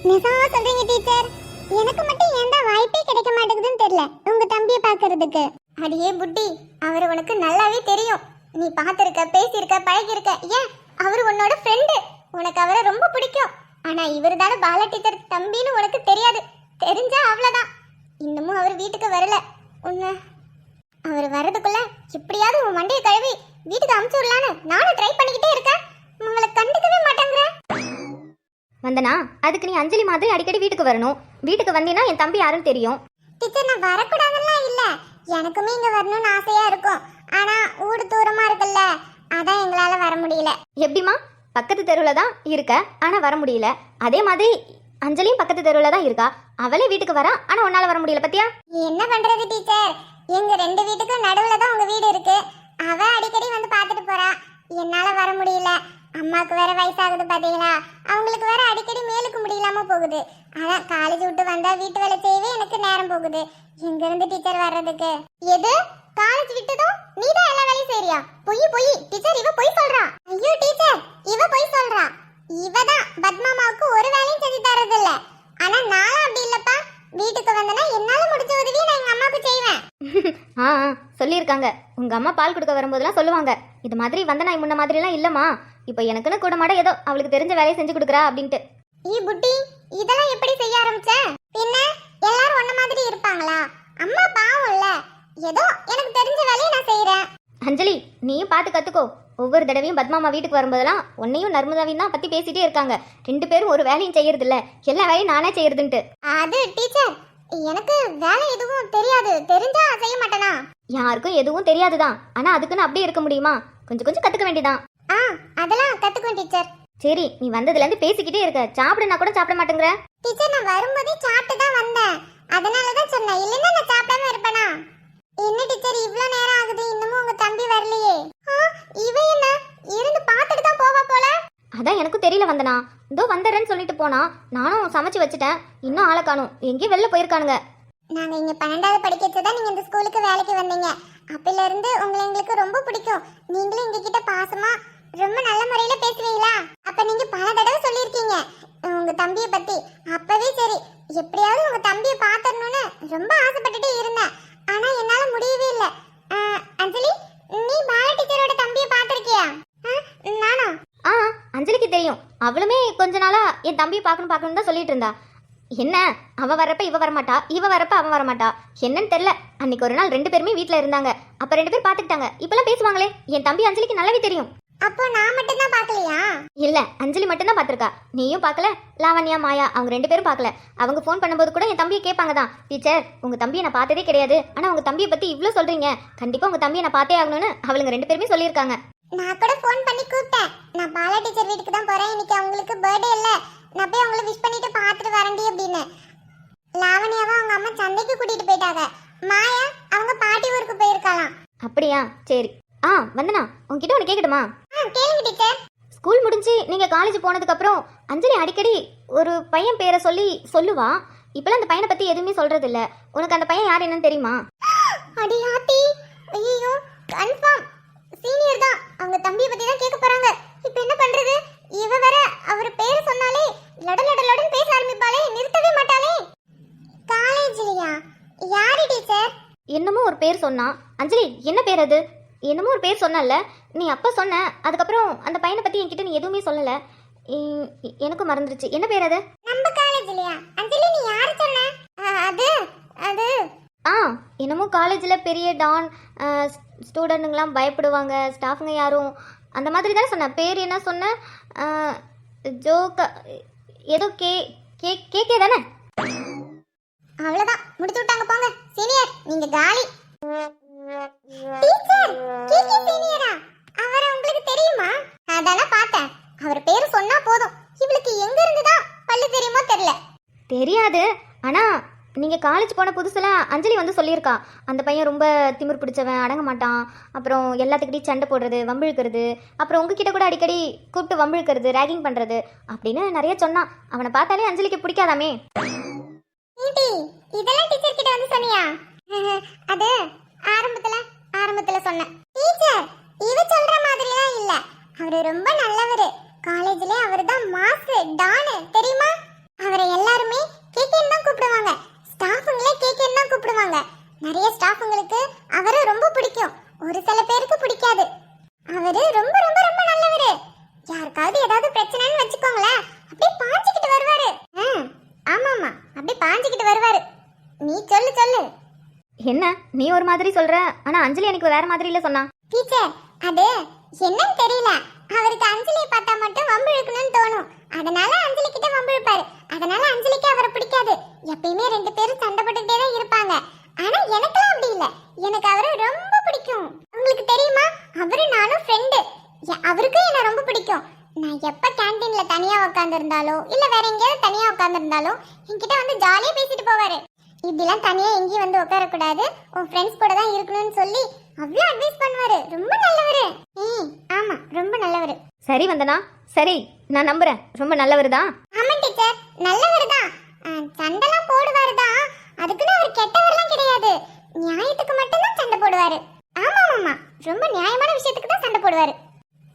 நிஜமா சொல்றீங்க டீச்சர்? எனக்கு மட்டும் ஏன்டா வாய்ப்பே கிடைக்க மாட்டேங்குதுன்னு தெரியல உங்க தம்பியை பார்க்கிறதுக்கு. அடியே புட்டி, அவர் உனக்கு நல்லாவே தெரியும். நீ பார்த்திருக்க, பேசியிருக்க, பழகியிருக்க. ஏன் அவர் உன்னோட ஃப்ரெண்டு, உனக்கு அவரை ரொம்ப பிடிக்கும். ஆனா இவர் தானே பாலா டீச்சர் தம்பின்னு உனக்கு தெரியாது. தெரிஞ்சா அவ்வளோதான். இன்னமும் அவர் வீட்டுக்கு வரல. உன்னை அவர் வர்றதுக்குள்ள எப்படியாவது உன் மண்டையை கழுவி வீட்டுக்கு அமுச்சு விடலான்னு நானும் ட்ரை பண்ணிக்கிட்டே இருக்கேன். உங்களை கண்டுக்கவே மாட்டேங்கிறேன். வந்தனா, அதுக்கு நீ அஞ்சலி மாதிரி அடிக்கடி வீட்டுக்கு வரணும். வீட்டுக்கு வந்தீங்கன்னா என் தம்பி யாருன்னு தெரியும். டீச்சர், நான் வரக்கூடாதுலாம் இல்லை. எனக்குமே இங்கே வரணும்னு ஆசையாக இருக்கும். ஆனால் ஊடு தூரமாக இருக்குல்ல, அதான் எங்களால் வர முடியல. எப்படிமா? பக்கத்து தெருவில் தான் இருக்க, ஆனால் வர முடியல. அதே மாதிரி அஞ்சலியும் பக்கத்து தெருவில் தான் இருக்கா. அவளே வீட்டுக்கு வரா, ஆனால் உன்னால் வர முடியல. பத்தியா என்ன பண்ணுறது டீச்சர்? எங்கள் 2 வீட்டுக்கும் நடுவில் தான் உங்கள் வீடு இருக்கு. அவள் அடிக்கடி வந்து பார்த்துட்டு போறா. என்னால் வர முடியல. அம்மாவுக்கு வேற வயசாகுது பாத்தீங்களா? அவங்களுக்கு வேற அடிக்கடி மேலுக்கு முடியலாம போகுது. அதான் காலேஜ் விட்டு வந்தா வீட்டு வேலை செய்யவே எனக்கு நேரம் போகுது. எங்க இருந்து டீச்சர் வர்றதுக்கு? எது காலேஜ் விட்டதும் நீ தான் எல்லா வேலையும் செய்றியா? பொய் டீச்சர், இவ பொய் சொல்றா. ஐயோ டீச்சர், இவ பொய் சொல்றா. இவ தான் பத்மாமாவுக்கு ஒரு வேலையும் செஞ்சு தரது இல்ல. ஆனா நான் அப்படி இல்லப்பா. வீட்டுக்கு வந்தனா என்னால முடிஞ்ச உதவியை நான் எங்க அம்மாவுக்கு செய்வேன். ஆ சொல்லியிருக்காங்க. உங்க அம்மா பால் கொடுக்க வரும்போதெல்லாம் சொல்லுவாங்க, இது மாதிரி வந்தனா முன்ன மாதிரிலாம் இல்லம்மா, இப்போ எனக்குன்னு கூட மாட ஏதோ அவளுக்கு தெரிஞ்ச வேலையை செஞ்சு கொடுக்குறா அப்படின்ட்டு. ஈ புட்டி, இதெல்லாம் எப்படி செய்ய ஆரம்பிச்ச? பின்ன எல்லாரும் ஒன்ன மாதிரி இருப்பாங்களா? அம்மா பாவம்ல. ஏதோ எனக்கு தெரிஞ்ச வேலையை நான் செய்யறேன். அஞ்சலி, நீயும் பார்த்து கத்துக்கோ. ஒவ்வொரு தடவையும் பத்மாமா வீட்டுக்கு வரும்போதெல்லாம் உன்னையும் நர்மதாவையும் தான் பத்தி பேசிட்டே இருக்காங்க. 2 பேரும் ஒரு வேலையும் செய்யறது இல்ல, எல்லா வேலையும் நானே செய்யறதுன்ட்டு. அது டீச்சர், எனக்கு வேலை எதுவும் தெரியாது. தெரிஞ்சா செய்ய மாட்டேனா? யாருக்கும் எதுவும் தெரியாதுதான். ஆனா அதுக்குன்னு அப்படியே இருக்க முடியுமா? கொஞ்சம் கொஞ்சம் கத்துக்க வேண்டியதான். அதெல்லாம் கத்துக்குவேன் டீச்சர். சரி, நீ வந்ததுல இருந்து பேசிக்கிட்டே இருக்க. சாப்பிடுனா கூட சாப்பிட மாட்டேங்கிற. டீச்சர், நான் வரும்போதே சாப்பிட்டு தான் வந்தேன். அதனாலதான் சொன்னேன், இல்லைன்னா நான் சாப்பிடாம இருப்பேனா? என்ன டீச்சர் இவ்ளோ நேரம் ஆகுது, இன்னமும் உங்க தம்பி வரலையே? இவ என்ன இருந்து பார்த்துட்டு தான் போவா போல. அதான் எனக்கும் தெரியல வந்தனா. இதோ வந்துடுறேன்னு சொல்லிட்டு போனா. நானும் சமைச்சு வச்சுட்டேன். இன்னும் ஆளை காணும். எங்கேயும் வெளில போயிருக்கானுங்க. நாங்க இங்க 12வது படிக்க வச்சதான் நீங்க இந்த ஸ்கூலுக்கு வேலைக்கு வந்தீங்க. அப்பையில இருந்து உங்களை எங்களுக்கு ரொம்ப பிடிக்கும். நீங்களும் எங்க கிட்ட பாசமா ரொம்ப நல்ல முறையில பேசுவீங்களா? அப்ப நீங்க பல தடவை சொல்லியிருக்கீங்க உங்க தம்பியை பத்தி. அப்பவே சரி, எப்படியாவது உங்க தம்பியை பாத்துறணும்னு ரொம்ப ஆசைப்பட்டுட்டே இருந்தேன். ஆனா என்னால முடியவே இல்லை. அஞ்சலி, நீ பாலா டீச்சரோட தம்பியை பாத்திருக்கியா? நானா? அஞ்சலிக்கு தெரியும். அவளுமே கொஞ்ச நாளா என் தம்பியை பார்க்கணும் தான் சொல்லிட்டு இருந்தா. என்ன, அவ வரப்ப இவ வரமாட்டா, இவ வரப்ப அவன் வரமாட்டா. என்னன்னு தெரியல. அன்னைக்கு ஒரு நாள் 2 பேருமே வீட்டுல இருந்தாங்க. அப்ப 2 பேர் பாத்துக்கிட்டாங்க. இப்பெல்லாம் பேசுவாங்களே. என் தம்பி அஞ்சலிக்கு நல்லாவே தெரியும். அப்போ நான் மட்டும் தான் பார்க்கலையா? இல்ல, அஞ்சலி மட்டும் தான் பாத்திருக்கா. நீயும் பார்க்கல, லாவண்யா, மாயா அவங்க 2 பேரும் பார்க்கல. அவங்க ஃபோன் பண்ணும்போது கூட என் தம்பியை கேட்பாங்க தான். டீச்சர், உங்க தம்பியை நான் பார்த்ததே கிடையாது, ஆனா உங்க தம்பியை பத்தி இவ்ளோ சொல்றீங்க, கண்டிப்பா உங்க தம்பியை நான் பார்த்தே ஆகணும்னு அவளுங்க 2 பேருமே சொல்லியிருக்காங்க. நான் கூட ஃபோன் பண்ணி கூப்பிட்டேன். நான் பாலா டீச்சர் வீட்டுக்கு தான் போறேன், இன்னைக்கு அவங்களுக்கு பர்த்டே இல்ல, நான் போய் அவங்களை விஷ் பண்ணிட்டு பார்த்துட்டு வரேன்டி அப்படின்னு. லாவண்யாவை அவங்க அம்மா சந்தைக்கு கூட்டிட்டு போயிட்டாங்க. மாயா அவங்க பாட்டி ஊருக்கு போயிருக்கலாம். அப்படியா? சரி. வந்தனா, உன்கிட்ட ஒன்று கேட்கட்டுமா? கேளுங்க டீச்சர். ஸ்கூல் முடிஞ்சு நீங்க காலேஜ் போனதுக்கு அப்புறம் அஞ்சலி அடிக்கடி ஒரு பையன் பேரை சொல்லுவா. இப்பெல்லாம் அந்த பையனை பத்தி எதுவுமே சொல்றது இல்ல. உனக்கு அந்த பையன் யார் என்னன்னு தெரியுமா? அடி ஆத்தி, ஐயோ கன்ஃபார்ம் சீனியர் தான். அவங்க தம்பியை பத்தி தான் கேட்க போறாங்க. இப்போ என்ன பண்றது? இவ வேற அவர் பேரை சொன்னாலே லடலடலடன் பேச ஆரம்பிப்பாளே, நிறுத்தவே மாட்டாளே. காலேஜ்லயா? யாரு டீச்சர்? என்னமோ ஒரு பேர் சொன்னா. அஞ்சலி, என்ன பேர் அது? என்னமோ ஒரு பேர் சொன்னல நீ அப்ப சொன்ன. அதுக்கப்புறம் அந்த பையனை பத்தி என்கிட்ட நீ எதுவுமே சொல்லல. எனக்கு மறந்துருச்சு. என்ன பேர் அது? நம்ம காலேஜ்லயா? அஞ்சலி, நீ யாரு சொன்ன? அது அது என்னமோ காலேஜ்ல பெரிய டான், ஸ்டூடெண்ட்டுங்களாம் பயப்படுவாங்க, ஸ்டாஃபுங்க யாரும் அந்த மாதிரி தானே சொன்ன. பேர் என்ன சொன்ன? ஜோக்கா ஏதோ கேக்கே தானே? அவ்வளவுதான், முடிச்சு விட்டாங்க போங்க. சீனியர், நீங்க காலி. டீச்சர், கேக்கே சீனியரா? அவரை உங்களுக்கு தெரியுமா? அதானே பார்த்தேன். அவர் பேரு சொன்னா போதும். இவளுக்கு எங்க இருந்து தான் பல்லு தெரியுமோ தெரியல. தெரியாது. ஆனா நீங்க காலேஜ் போன புதுசுல அஞ்சலி வந்து சொல்லியிருக்கா, அந்த பையன் ரொம்ப திமிர் பிடிச்சவன், அடங்க மாட்டான், அப்புறம் எல்லாத்துக்கிட்டையும் சண்டை போடுறது, வம்பிழுக்கிறது, அப்புறம் உங்ககிட்ட கூட அடிக்கடி கூப்பிட்டு வம்பிழுக்கிறது, ரேகிங் பண்றது அப்படின்னு நிறைய சொன்னான். அவனை பார்த்தாலே அஞ்சலிக்கு பிடிக்காதாமே. இதெல்லாம் டீச்சர் கிட்ட வந்து சொன்னியா? அது ஆரம்பத்துல சொன்னேன். டீச்சர், இவ சொல்ற மாதிரிலாம் இல்ல. அவரு ரொம்ப நல்லவரு. காலேஜ்ல அவர்தான் மாஸ் டான், தெரியுமா? அவரை நீ சொல்லு சொல்லு. என்ன நீ ஒரு மாதிரி சொல்ற, ஆனா அஞ்சலி எனக்கு வேற மாதிரி இல்ல சொன்னா. டீச்சர் அது என்னன்னு தெரியல, அவருக்கு அஞ்சலியை பார்த்தா மட்டும் வம்பு இழுக்கணும்னு தோணும். அதனால அஞ்சலி கிட்ட வம்பு இழுப்பாரு. அதனால அஞ்சலிக்கு அவரை பிடிக்காது. எப்பயுமே ரெண்டு பேரும் சண்டை போட்டுட்டே தான் இருப்பாங்க. ஆனா எனக்கெல்லாம் அப்படி இல்ல, எனக்கு அவரை ரொம்ப பிடிக்கும். உங்களுக்கு தெரியுமா, அவரு நானும் ஃப்ரெண்டு. அவருக்கும் என்ன ரொம்ப பிடிக்கும். நான் எப்ப கேண்டீன்ல தனியா உட்கார்ந்து இருந்தாலோ இல்ல வேற எங்கேயாவது தனியா உட்கார்ந்து இருந்தாலும் என்கிட்ட வந்து ஜாலியா பேசிட்டு போவாரு. இப்படிலாம் தனியா எங்கேயும் வந்து உட்கார கூடாது, உன் ஃப்ரெண்ட்ஸ் கூட தான் இருக்கணும்னு சொல்லி அவ்வளவு அட்வைஸ் பண்ணுவாரு. ரொம்ப நல்லவரு. ஆமா ரொம்ப நல்லவரு. சரி வந்தனா, சரி நான் நம்புறேன், ரொம்ப நல்லவர் தான். ஆமா டீச்சர், நல்லவரு தான். சண்டைலாம் போடுவாரு தான், அதுக்குன்னு அவர் கெட்டவரெல்லாம் கிடையாது. நியாயத்துக்கு மட்டும் தான் சண்டை போடுவாரு. ஆமா ஆமா, ரொம்ப நியாயமான விஷயத்துக்கு தான் சண்டை போடுவாரு.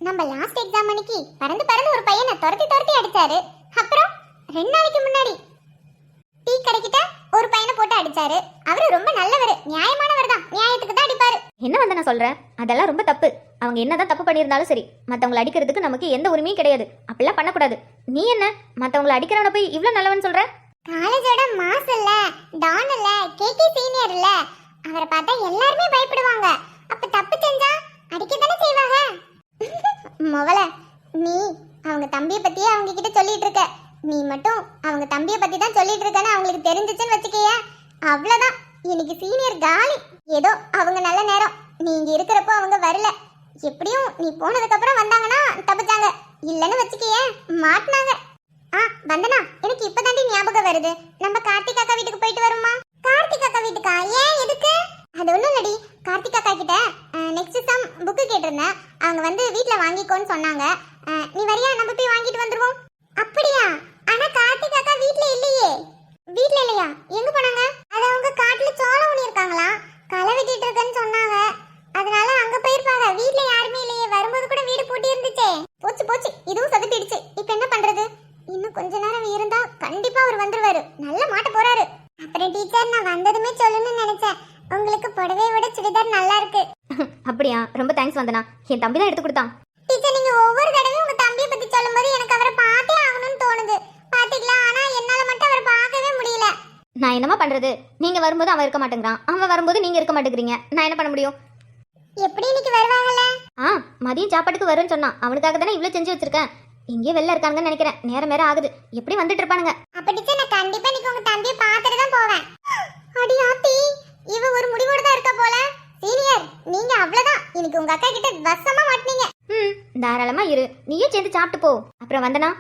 நம்ம லாஸ்ட் எக்ஸாம் அன்னைக்கு பறந்து பறந்து ஒரு பையனை துரத்தி துரத்தி அடிச்சாரு. அப்புறம் 2 நாளைக்கு முன்னாடி டீ கடைக்கிட்ட ஒரு பையனை போட்டு அடிச்சாரு. அவரு ரொம்ப நல்லவர், நியாயமானவர் தான், நியாயத்துக்கு தான் அடிப்பாரு. என்ன வந்து நான் சொல்றேன், அதெல்லாம் ரொம்ப தப்பு. அவங்க என்னதான் தப்பு பண்ணியிருந்தாலும் சரி, மற்றவங்களை அடிக்கிறதுக்கு நமக்கு எந்த உரிமையும் கிடையாது. அப்படிலாம் பண்ணக்கூடாது. நீ என்ன மற்றவங்களை அடிக்கிறவனை போய் இவ்வளோ நல்லவன் சொல்ற? காலேஜோட மாஸ் இல்ல, டான் இல்ல, கேகே சீனியர் இல்ல, அவரை பார்த்தா எல்லாருமே பயப்படுவாங்க. அப்ப தப்பு செஞ்சா அடிக்கத்தானே செய்வாங்க. மொவல நீ அவங்க தம்பியை பத்தியே அவங்க கிட்ட சொல்லிட்டு இருக்க. நீ மட்டும் அவங்க தம்பியை பத்தி தான் சொல்லிட்டு இருக்கன்னு அவங்களுக்கு தெரிஞ்சிச்சுன்னு வச்சுக்கைய, அவ்வளவுதான். இன்னைக்கு சீனியர் காலி. ஏதோ அவங்க நல்ல நேரம், நீ இங்க இருக்கிறப்போ அவங்க வரல. எப்படியும் நீ போனதுக்கு அப்புறம் வந்தாங்கன்னா தப்பிச்சாங்க, இல்லன்னு வச்சுக்கைய மாட்டினாங்க. வந்தனா, எனக்கு இப்பதாண்டி ஞாபகம் வருது. நம்ம கார்த்திக் அக்கா வீட்டுக்கு போயிட்டு வருமா? கார்த்திக் அக்கா வீட்டுக்கா? ஏன் எதுக்கு? அது ஒண்ணும் இல்லடி, கார்த்திக் அக்கா கிட்ட நெக்ஸ்ட் சம் புக்கு கேட்டிருந்தேன். அவங்க வந்து வீட்ல வாங்கிக்கோன்னு சொன்னாங்க. நீ வரியா? நம்ம போய் வாங்கிட்டு வந்துருவோம். அப்படியா? ஆனா கார்த்திக் அக்கா வீட்ல இல்லையே. வீட்ல இல்லையா? எங்க போனாங்க? அது அவங்க காட்டுல சோளம் ஊனி இருக்காங்களா, களை வெட்டிட்டு இருக்கேன்னு சொன்னாங்க. அதனால அங்க போயிருப்பாங்க. வீட்ல யாருமே இல்லையே. வரும்போது கூட வீடு பூட்டி இருந்துச்சே. போச்சு போச்சு, இதுவும் சொதப்பிடுச்சு. இப்ப என்ன பண்றது? இன்னும் கொஞ்ச நேரம் இருந்தா கண்டிப்பா அவர் வந்துருவாரு. நல்ல மாட்ட போறாரு. அப்புறம் டீச்சர், நான் வந்ததுமே சொல்லணும்னு நினைச்சேன், உங்களுக்கு புடவையை விட சுடிதார் நல்லா இருக்கு. அப்படியா? ரொம்ப தேங்க்ஸ் வந்தனா, என் தம்பி தான் எடுத்து கொடுத்தான். டீச்சர், நீங்க ஒவ்வொரு தடவையும் உங்க தம்பியை பத்தி சொல்லும்போது எனக்கு அவரை பார்த்தே ஆகணும்னு தோணுது. பாத்தீங்களா? ஆனா என்னால மட்டும் அவரை பார்க்கவே முடியல. நான் என்னமா பண்றது? நீங்க வரும்போது அவன் இருக்க மாட்டேங்கிறான், அவன் வரும்போது நீங்க இருக்க மாட்டேங்கிறீங்க. நான் என்ன பண்ண முடியும்? எப்படி இன்னைக்கு வருவாங்கல்ல? மதியம் சாப்பாட்டுக்கு வரும்னு சொன்னான். அவனுக்காக தானே இவ்வளவு செஞ்சு வச்சிருக்கேன். இங்கே வெளில இருக்காங்கன்னு நினைக்கிறேன். நேரம் ஆகுது, எப்படி வந்துட்டு இருப்பானுங்க. அப்ப டீச்சர், நான் கண்டிப்பா இன்னைக்கு உங்க தம்பியை பார்த்துட்டு தான் போவேன். அடி ஆத்தி, இவ ஒரு முடிவோட தான் இருக்கா போல. சீனியர், நீங்க அவ்வளவுதான். இன்னைக்கு உங்க அக்கா கிட்ட வசமா மாட்டீங்க. தாராளமா இரு, நீயும் சேர்ந்து சாப்பிட்டு போ. அப்புறம் வந்தனா,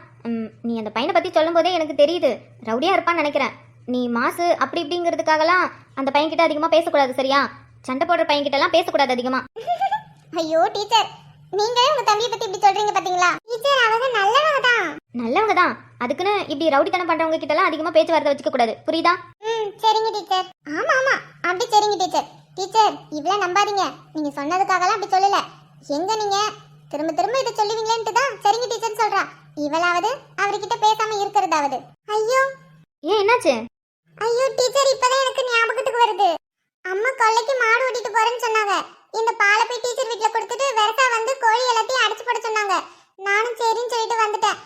நீ அந்த பையனை பத்தி சொல்லும் போதே எனக்கு தெரியுது ரவுடியா இருப்பான்னு நினைக்கிறேன். நீ மாசு அப்படி இப்படிங்கிறதுக்காகலாம் அந்த பையன் கிட்ட அதிகமா பேசக்கூடாது, சரியா? சண்டை போடுற பையன் கிட்ட எல்லாம் பேசக்கூடாது அதிகமா. ஐயோ டீச்சர், நீங்களே உங்க தம்பியை பத்தி இப்படி சொல்றீங்க பாத்தீங்களா? டீச்சர், அவங்க நல்லவங்க தான். நல்லவங்க தான், அதுக்குன்னு இப்படி ரவுடித்தனம் பண்றவங்க கிட்ட எல்லாம் அதிகமா பேச்சுவார்த்தை வச்சுக்க கூடாது, புரியுதா? சரிங்க டீச்சர். ஆமா ஆமா, அப்படி சரிங்க டீச்சர். டீச்சர், இவ்வளவு நம்பாதீங்க. நீங்க சொன்னதுக்காகலாம் அப்படி சொல்லல. எங்க நீங்க திரும்ப திரும்ப இதை சொல்லுவீங்களேன்ட்டு தான் சரிங்க டீச்சர் சொல்றா. இவளாவது அவர்கிட்ட பேசாம இருக்கிறதாவது. ஐயோ ஏன், என்னாச்சு? ஐயோ டீச்சர், இப்பதான் எனக்கு ஞாபகத்துக்கு வருது. அம்மா கொல்லைக்கு மாடு ஓட்டிட்டு போறேன்னு சொன்னாங்க. இந்த பாலை போய் டீச்சர் வீட்டுல கொடுத்துட்டு வெரசா வந்து கோழி எல்லாத்தையும் அடிச்சு போட சொன்னாங்க. நானும் சரின்னு சொல்லிட்டு வந்துட்டேன்.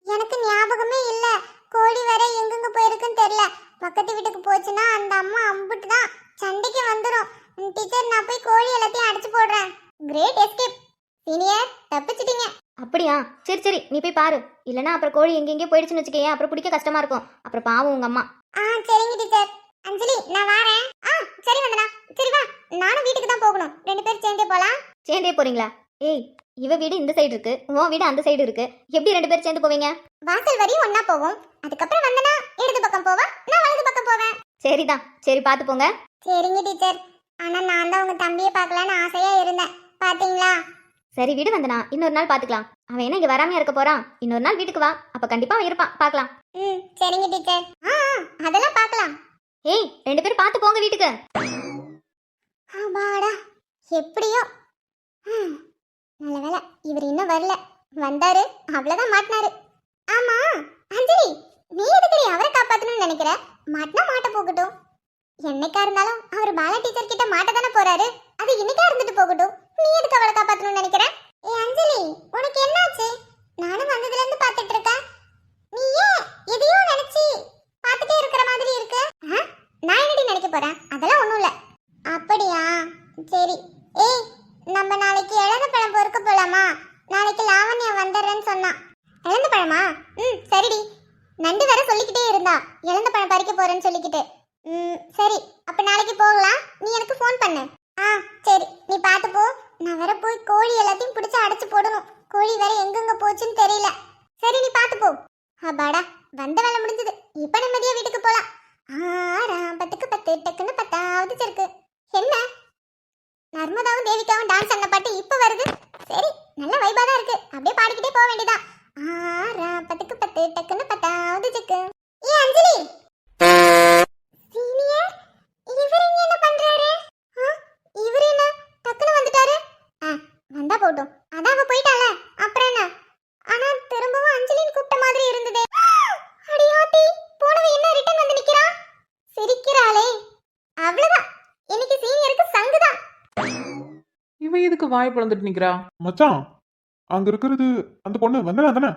எனக்கு ஞாபகமே இல்ல, கோழி வேற எங்கெங்க போயிருக்குன்னு தெரியல. பக்கத்து வீட்டுக்கு போச்சுன்னா அந்த அம்மா அம்புட்டு தான் சண்டைக்கு வந்துடும். டீச்சர், நான் போய் கோழி எல்லாத்தையும் அடிச்சு போடுறேன். கிரேட் எஸ்கேப் சீனியர், தப்பிச்சிட்டீங்க. அப்படியா? சரி சரி, நீ போய் பாரு. இல்லைன்னா அப்புறம் கோழி எங்கெங்கேயோ போயிடுச்சுன்னு வச்சுக்கேன், அப்புறம் பிடிக்க கஷ்டமா இருக்கும். அப்புறம் பாவம் உங்க அம்மா. சரிங்க டீச்சர். அஞ்சலி, நான் வரேன். சரி வந்தனா, சரி வா, நானும் வீட்டுக்கு தான் போகணும். 2 பேரும் சேர்ந்தே போலாம். சேர்ந்தே போறீங்களா? ஏய், இவ வீடு இந்த சைடு இருக்கு, உன் வீடு அந்த சைடு இருக்கு, எப்படி 2 பேரும் சேர்ந்து போவீங்க? வாசல் வரையும் ஒண்ணா போவோம். அதுக்கப்புறம் வந்தனா இடது பக்கம் போவா, நான் வலது பக்கம் போவேன். சரிதான், சரி பார்த்து போங்க. சரிங்க டீச்சர். ஆனா நான் தான் உங்க தம்பியை பார்க்கலான்னு ஆசையா இருந்தேன், பாத்தீங்களா? சரி விடு வந்தனா, இன்னொரு நாள் பாத்துக்கலாம். அவன் என்ன இங்க வராமையா இருக்க போறான்? இன்னொரு நாள் வீட்டுக்கு வா, அப்ப கண்டிப்பா அவன் இருப்பான், பார்க்கலாம். சரிங்க டீச்சர். அதெல்லாம் பார்க்கலாம். ஏய், 2 பேரும் பார்த்து போங்க வீட்டுக்கு. ஆமாடா, எப்படியோ. நல்ல வேலை இவர் இன்னும் வரல. வந்தாரு, அவ்வளவுதான் மாட்டினாரு. ஆமா அஞ்சலி, நீ எதுக்கு அவரை காப்பாத்தணும்னு நினைக்கிற? மாட்டினா மாட்ட போகட்டும். என்னைக்கா இருந்தாலும் அவர் பாலா டீச்சர் கிட்ட மாட்ட தானே போறாரு. அது இன்னைக்கா இருந்துட்டு போகட்டும். நீ எதுக்கு அவரை காப்பாத்தணும்னு நினைக்கிற? அஞ்சலி, உனக்கு என்னாச்சு? நானும் வந்ததுல இருந்து பாத்துட்டு இருக்கேன். நீ ஏன் எதையோ நினைச்சு பாத்துட்டே இருக்கிற மாதிரி இருக்கு? நான் சரிடி. நண்டு வேற சொல்லிக்கிட்டே இருந்தா இழந்த பழம் பறிக்க போறேன்னு சொல்லிக்கிட்டு. சரி, அப்ப நாளைக்கு போகலாம். நீ எனக்கு ஃபோன் பண்ணு. சரி, நீ பார்த்து போ. நான் வேற போய் கோழி எல்லாத்தையும் பிடிச்சு அடைச்சு போடணும். கோழி வேற எங்கெங்க போச்சுன்னு தெரியல. சரி, நீ பார்த்து போ. அப்பாடா, வந்த வேலை முடிஞ்சது. இப்ப நிம்மதியா வீட்டுக்கு போலாம். 10 டக்குன்னு 10வது இருக்கு. என்ன நர்மதாவும் தேவிகாவும் டான்ஸ் ஆடின பாட்டு இப்ப வருது. சரி, நல்ல வைபா தான் இருக்கு. அப்படியே பாடிக்கிட்டே போக வேண்டியதான். 10 டக்குன்னு 10வது இருக்கு. ஏ அஞ்சலி சீனியர், இவர் இங்க என்ன பண்றாரு? இவர் என்ன டக்குன்னு வந்துட்டாரு? வந்தா போட்டும், அதான் அவ போயிட்டால, அப்புறம் என்ன? ஆனா திரும்பவும் அஞ்சலின்னு கூப்பிட்ட மாதிரி இருந்ததே. அடியாத்தி, போனவ என்ன ரிட்டர்ன் வந்து நிக்கிறா? சிரிக்கிறாளே. அவ்வளவுதான், இன்னைக்கு சீனியருக்கு சங்குதான். இவன் எதுக்கு வாய் பிளந்துட்டு நிக்கிறா? மச்சான், அங்க இருக்கிறது அந்த பொண்ணு வந்தனா தானே?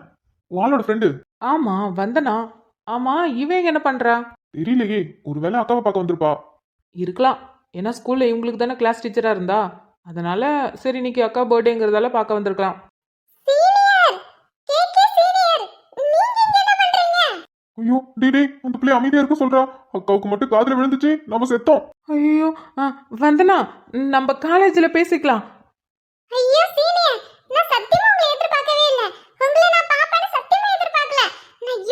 வாளோட ஃப்ரெண்டு. ஆமா வந்தனா. ஆமா இவன் என்ன பண்றா? தெரியலையே, ஒருவேளை அக்காவை பார்க்க வந்திருப்பா. இருக்கலாம். ஏன்னா ஸ்கூல்ல இவங்களுக்கு தானே கிளாஸ் டீச்சரா இருந்தா, அதனால சரி இன்னைக்கு அக்கா பர்த்டேங்கிறதால பார்க்க வந்திருக்கலாம். சீனியர், கேக்கே சீனியர், நீங்க இங்க என்ன பண்றீங்க? ஐயோ டேய், அந்த பிள்ளை அமைதியா இருக்க சொல்றா. அக்காவுக்கு மட்டும் காதுல விழுந்துச்சு, நம்ம செத்தோம். ஐயோ வந்தனா, நம்ம காலேஜ்ல பேசிக்கலாம். ஐயோ சீனியர், நான் சத்தியமா உங்களை எதிர்பார்க்கவே இல்ல. உங்களை நான் பாப்பான்னு சத்தியமா எதிர்பார்க்கல. நான்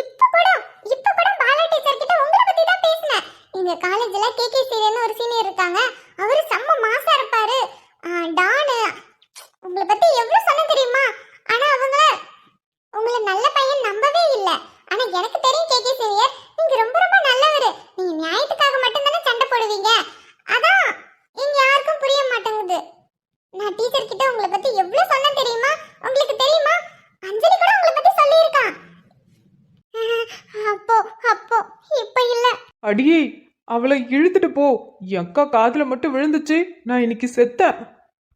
இப்ப கூட பாலா டீச்சர் கிட்ட உங்களை பத்தி தான் பேசினேன். எங்க காலேஜ்ல கேகே சீனியர்னு ஒரு சீனியர் இருக்காங்க. அவரு செம்ம மாசா இருப்பாரு. டானு, உங்களை பத்தி எவ்வளவு சொன்ன தெரியுமா? ஆனா உங்களை நல்ல பையன் நம்பவே இல்ல. ஆனா எனக்கு தெரியும் கேகே சீனியர், நீங்க ரொம்ப ரொம்ப நல்லவரு. நீங்க நியாயத்துக்காக மட்டும் தானே சண்டை போடுவீங்க. அதான் இங்க யாருக்கும் புரிய மாட்டேங்குது. நான் டீச்சர் கிட்ட உங்களை பத்தி எவ்வளவு சொன்னேன் தெரியுமா? உங்களுக்கு தெரியுமா? அஞ்சலி கூட உங்களை பத்தி சொல்லியிருக்கான். அப்போ இப்ப இல்ல. அடியே, அவளை இழுத்துட்டு போ. என் அக்கா காதுல மட்டும் விழுந்துச்சு, நான் இன்னைக்கு செத்தேன்.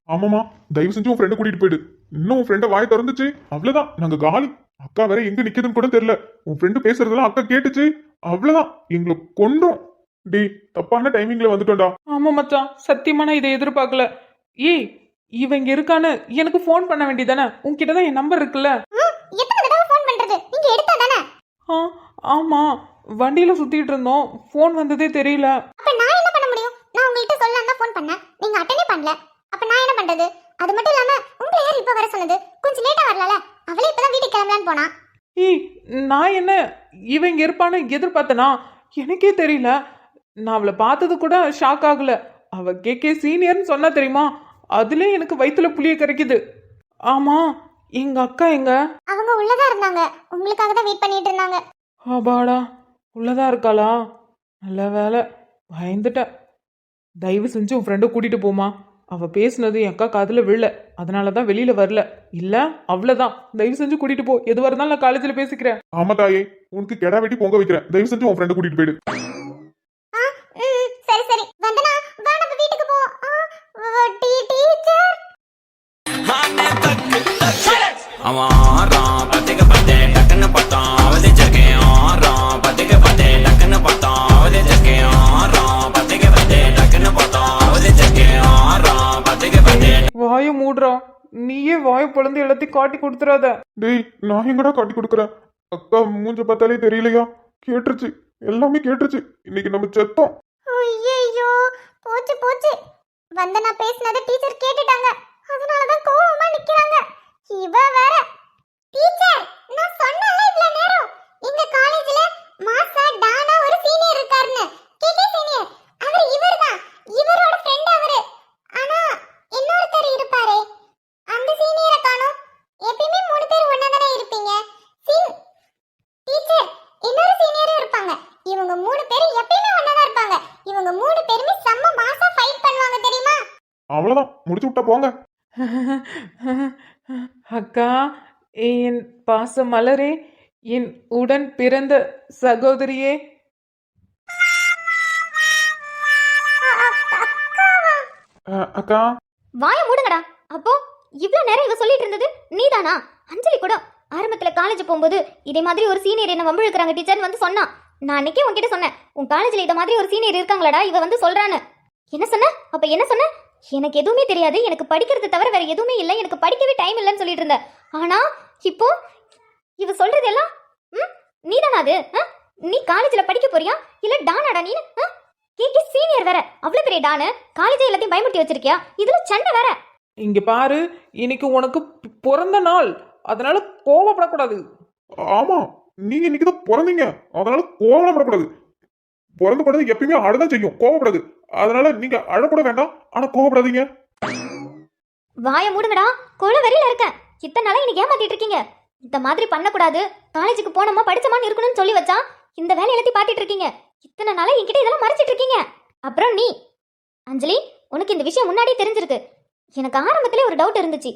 ஆமாமா, தயவு செஞ்சு உன் ஃப்ரெண்டை கூட்டிட்டு போயிடு. இன்னும் உன் ஃப்ரெண்டை வாய் திறந்துச்சு, அவ்வளவுதான், நாங்க காலி. அக்கா வேற எங்க நிக்குதுன்னு கூட தெரியல. உன் ஃப்ரெண்டு பேசுறதெல்லாம் அக்கா கேட்டுச்சு, அவ்வளவுதான், எங்களை கொன்றோம். டேய், தப்பான டைமிங்ல வந்துட்டோம்டா. ஆமா மச்சான், சத்தியமா நான் இதை எதிர்பார்க்கல. ஏய், இவன் இங்க இருக்கான்னு எனக்கு ஃபோன் பண்ண வேண்டியதானே? உன்கிட்ட தான் என் நம்பர் இருக்குல்ல. எத்தனை தடவை ஃபோன் பண்றது? நீங்க எடுத்தா தானே? ஆமா, வண்டியில சுத்திட்டு இருந்தோம், ஃபோன் வந்ததே தெரியல. அப்ப நான் என்ன பண்ண முடியும்? நான் உங்கள்கிட்ட சொல்லலாம் தான் ஃபோன் பண்ணேன், நீங்க அட்டெண்டே பண்ணல. அப்ப நான் என்ன பண்றது? அது மட்டும் இல்லாம உங்களை யார் இப்ப வர சொன்னது? கொஞ்சம் லேட்டா வரலால. அவளே இப்பதான் வீட்டுக்கு கிளம்பலான்னு போனா. ஏய், நான் என்ன இவன் இங்க இருப்பான்னு எதிர்பார்த்தனா? எனக்கே தெரியல. நான் அவளை பார்த்தது கூட ஷாக் ஆகல. அவ கேகே சீனியர்னு சொன்னா தெரியுமா, அதுல எனக்கு வயித்துல புளிய கரைக்குது. ஆமா, எங்க அக்கா எங்க? அவங்க உள்ளதா இருந்தாங்க, உங்களுக்காக தான் வெயிட் பண்ணிட்டு இருந்தாங்க. அப்பாடா, உள்ளதா இருக்காளா? நல்ல வேலை, பயந்துட்டேன். தயவு செஞ்சு உன் ஃப்ரெண்டை கூட்டிட்டு போமா. அவ பேசுனது என் அக்கா காதுல விழல, அதனாலதான் வெளியில வரல. இல்ல அவ்வளவுதான், தயவு செஞ்சு கூட்டிட்டு போ. எதுவா இருந்தாலும் நான் காலேஜ்ல பேசிக்கிறேன். ஆமா தாயே, உனக்கு கெடா வெட்டி பொங்க வைக்கிறேன். தயவு செஞ்சு உன் ஃப்ரெண்டை கூட்டிட்டு போயிடு. சரி வந்தனா, வா நம்ம வீட்டுக்கு போவோம். டீச்சர் அவன் பத்திக்க பத்தே டக்குன்னு பார்த்தான் அவதே ஜக்கேன். பத்திக்க பத்தே டக்குன்னு பார்த்தான் அவதே ஜக்கேன். பத்திக்க பத்தே டக்குன்னு பார்த்தான் அவதே ஜக்கேன். பத்திக்க பத்தே. வாய மூடுறா, நீயே வாய பொழந்து எல்லாத்தையும் காட்டி கொடுத்துறாத. டேய், நான் எங்கடா காட்டி கொடுக்குறேன்? அக்கா மூஞ்ச பார்த்தாலே தெரியலையா? கேட்டுருச்சு, எல்லாமே கேட்டுருச்சு. இன்னைக்கு நம்ம செத்தோம். ஐயோ, போச்சு. வந்தனா பேசினதை டீச்சர் கேட்டுட்டாங்க. அதனாலதான் கோவமா நிக்கிறாங்க. இவ வேற. டீச்சர், நான் சொன்னல இவ்வளவு நேரம் எங்க காலேஜ்ல மாசா டானா ஒரு சீனியர் இருக்காருன்னு. கேகே சீனியர், அவர் இவர்தான். இவரோட ஃப்ரெண்ட் அவரு. ஆனா இன்னொருத்தர் இருப்பாரே, அந்த சீனியரை காணோம். எப்பயுமே 3 பேர் ஒண்ணா தானே இருப்பீங்க. டீச்சர், இன்னொரு சீனியரும் இருப்பாங்க. இவங்க 3 பேரும் எப்பயுமே ஒண்ணா தான் இருப்பாங்க. இவங்க 3 பேருமே செம்ம மாசா ஃபைட் பண்ணுவாங்க தெரியுமா? அவ்வளவுதான், முடிச்சு விட்டா போங்க. அக்கா, என் பாச மலரே, என் உடன் பிறந்த சகோதரியே. அக்கா, வாய மூடுங்கடா. அப்போ இவ்ளோ நேரம் இவ சொல்லிட்டு இருந்தது நீதானா? அஞ்சலி கூட ஆரம்பத்துல காலேஜ் போகும்போது இதே மாதிரி ஒரு சீனியர் என்ன வம்பு இழுக்கிறாங்க டீச்சர்னு வந்து சொன்னா. நான் அன்னைக்கே உன்கிட்ட சொன்னேன், உன் காலேஜ்ல இத மாதிரி ஒரு சீனியர் இருக்காங்களடா, இவ வந்து சொல்றான்னு. என்ன சொன்ன? அப்ப என்ன சொன்ன? எனக்கு எதுவுமே தெரியாது, எனக்கு படிக்கிறது தவிர வேற எதுவுமே இல்லை, எனக்கு படிக்கவே டைம் இல்லைன்னு சொல்லிட்டு இருந்தேன். ஆனா இப்போ இவ சொல்றது எல்லாம் நீதானா அது நீ காலேஜ்ல படிக்க போறியா இல்ல டானாடா நீ கேக்கே சீனியர் வேற அவ்வளவு பெரிய டானு காலேஜே எல்லாத்தையும் பயமுறுத்தி வச்சிருக்கியா இதுல சண்டை வேற. இங்க பாரு, இன்னைக்கு உனக்கு பிறந்த நாள், அதனால கோவப்படக்கூடாது. ஆமா, நீங்க இன்னைக்கு தான் பிறந்தீங்க, அதனால கோவப்படக்கூடாது. பிறந்த குழந்தை எப்பயுமே அழதான் செய்யும், கோவப்படாது. அதனால நீங்க அழக்கூட வேண்டாம், ஆனா கோவப்படாதீங்க. வாய மூடுங்கடா, கொலை வெறியில இருக்கேன். இத்தனை நாளா இன்னைக்கு ஏமாத்திட்டு இருக்கீங்க. இந்த மாதிரி பண்ணக்கூடாது, காலேஜுக்கு போனோமா படிச்சோமான்னு இருக்கணும்னு சொல்லி வச்சா இந்த வேலை எல்லாத்தையும் பார்த்துட்டு இருக்கீங்க. இத்தனை நாளா என்கிட்ட இதெல்லாம் மறைச்சிட்டு இருக்கீங்க. அப்புறம் நீ அஞ்சலி, உனக்கு இந்த விஷயம் முன்னாடியே தெரிஞ்சிருக்கு. எனக்கு ஆரம்பத்திலே ஒரு டவுட் இருந்துச்சு.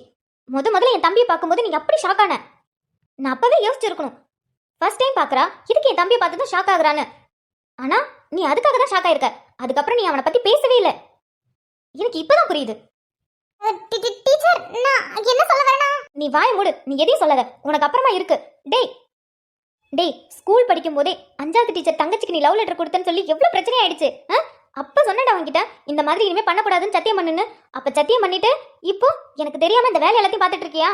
முதல்ல என் தம்பியை பார்க்கும்போது நீங்க அப்படி ஷாக் ஆன. நான் அப்பவே யோசிச்சிருக்கணும். ஃபர்ஸ்ட் டைம் பார்க்கறா, இதுக்கு என் தம்பியை பார்த்து தான் ஷாக் ஆகுறான்னு. ஆனா நீ அதுக்காக தான் ஷாக் ஆயிருக்க. அதுக்கப்புறம் நீ அவனை பத்தி பேசவே இல்லை. எனக்கு இப்பதான் புரியுது. டீச்சர், நான் என்ன சொல்ல வரேனா? நீ வாய் மூடு, நீ எதையும் சொல்லாத, உனக்கு அப்புறமா இருக்கு. டேய் ஸ்கூல் படிக்கும் போதே 5வது டீச்சர் தங்கச்சிக்கு நீ லவ் லெட்டர் கொடுத்தேன்னு சொல்லி எவ்வளவு பிரச்சனை ஆயிடுச்சு. அப்ப சொன்னடா அவன்கிட்ட இந்த மாதிரி இனிமே பண்ணக்கூடாதுன்னு சத்தியம் பண்ணுன்னு. அப்ப சத்தியம் பண்ணிட்டு இப்போ எனக்கு தெரியாம இந்த வேலை எல்லாத்தையும் பார்த்துட்டு இருக்கியா?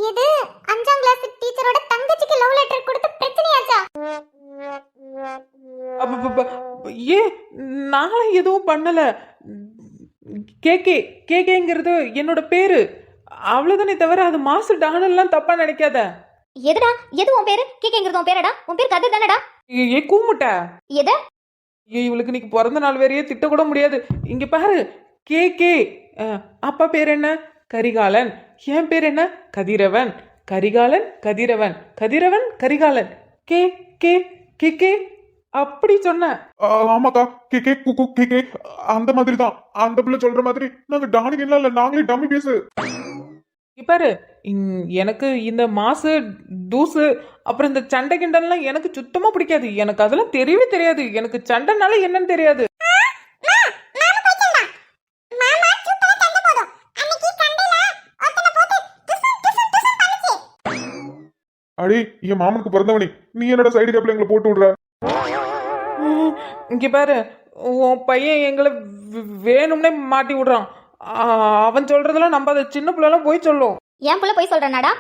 இது 5ஆம் கிளாஸ் டீச்சரோட தங்கச்சிக்கு லவ் லெட்டர் கொடுத்து பிரச்சனையாச்சா? ஏ, நான் எதுவும் பண்ணல. கேக்கேங்கிறது என்னோட பேரு, அவ்வளவுதானே தவிர அது மாசு டானெல்லாம் தப்பா நினைக்காத. எதுடா, எது உன் பேரு? கேக்கேங்கிறது உன் பேரடா? உன் பேர் கதை தானடா? ஏ கூமுட்ட, எத? இவளுக்கு இன்னைக்கு பிறந்த நாள் வேறையே திட்டக்கூட முடியாது. இங்க பாரு, கே அப்பா பேர் என்ன? கரிகாலன். என் பேர் என்ன? Kathiravan. Karikalan Kathiravan, Kathiravan Karikalan. K K K K அப்படி சொன்ன. ஆமாக்கா, கே கே குக்கு கே கே அந்த மாதிரி தான். அந்த பிள்ளை சொல்ற மாதிரி நாங்க டானிகன்லாம் இல்ல, நாங்களே டம்மி பேசு. பாரு, எனக்கு இந்த மாசு தூசு அப்புறம் இந்த சண்டை கிண்டன்லாம் எனக்கு சுத்தமா பிடிக்காது. எனக்கு அதெல்லாம் தெரியவே தெரியாது. எனக்கு சண்டைனால என்னன்னு தெரியாது. அடி, என் மாமனுக்கு பிறந்தவனி, நீ என்னோட சைடு கேப்ல எங்களை போட்டு விடுற. இங்க பாரு, உன் பையன் எங்களை வேணும்னே மாட்டி விடுறான். அவன் சொல்றதெல்லாம் நம்பாத. சின்ன பிள்ளைலாம் போய் சொல்லும். என் புள்ள போய் சொல்றனாடா?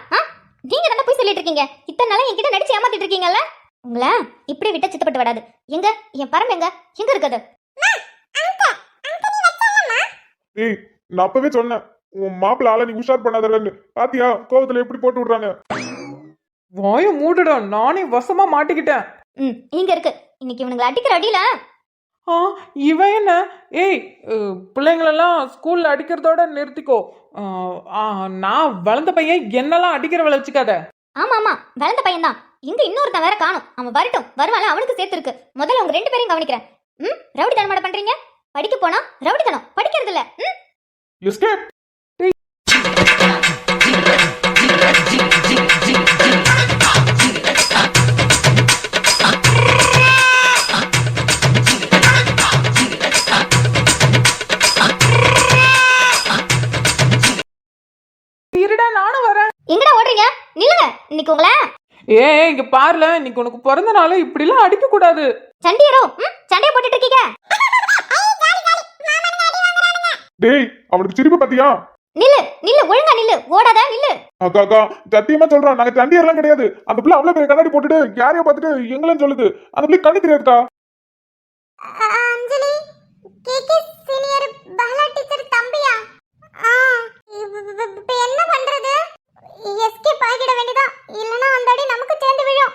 நீங்க தானே போய் சொல்லிட்டு இருக்கீங்க. இத்தனை நாளா என்கிட்ட நடிச்சு ஏமாத்திட்டு இருக்கீங்கல்ல. உங்களை இப்படி விட்ட சித்தப்பட்டு விடாது. எங்க என் பரம் எங்க இருக்குது? ஏய், நான் அப்பவே சொன்னேன், உன் மாப்பிள்ள ஆள நீ உஷார் பண்ணாதன்னு. பாத்தியா கோவத்துல எப்படி போட்டு விடுறாங்க. வாய மூடுடா, நானே வசமா மாட்டிக்கிட்டேன். இங்க இருக்கு. இன்னைக்கு இவனுங்களை அடிக்கிற அடியில இவன் என்ன? ஏய், பிள்ளைங்களெல்லாம் ஸ்கூல்ல அடிக்கிறதோட நிறுத்திக்கோ. நான் வளர்ந்த பையன், என்னெல்லாம் அடிக்கிற வேலை வச்சுக்காத. ஆமா வளர்ந்த பையன் தான். இங்க இன்னொருத்தன் வேற காணும். அவன் வரட்டும், வருவான், அவனுக்கு சேர்த்து இருக்கு. முதல்ல உங்க 2 பேரையும் கவனிக்கிறேன். ரவுடித்தனம் மாட பண்றீங்க. படிக்க போனா ரவுடித்தனம், படிக்கிறது இல்ல. எஸ்கேப். இருடா, நானும் வரேன். எங்கடா ஓடுறீங்க? நில்லுங்க. இன்னைக்கு உங்களை இங்க பாருல, இன்னைக்கு உனக்கு பிறந்த நாள், இப்படிலாம் அடிக்க கூடாது. சண்டியரோ சண்டையை போட்டுட்டு இருக்கீங்க. டேய், அவனுக்கு சிரிப்பு பாத்தியா? நில்லு ஒழுங்கா நில்லு, ஓடாத நில்லு. அக்கா அக்கா, சத்தியமா சொல்றான், நாங்க சண்டியர்லாம் கிடையாது. அந்த பிள்ளை அவ்வளவு பெரிய கண்ணாடி போட்டுட்டு யாரையோ பார்த்துட்டு எங்களும் சொல்லுது. அந்த பிள்ளை கண்ணு தெரியாதுக்கா. அஞ்சலி, கேகே சீனியர் பாலா டீச்சர் தம்பியா? இப்ப என்ன பண்றது? எஸ்கேப் ஆகிட வேண்டியதா, இல்லனா அந்த அடி நமக்கு சேர்ந்து விழும்.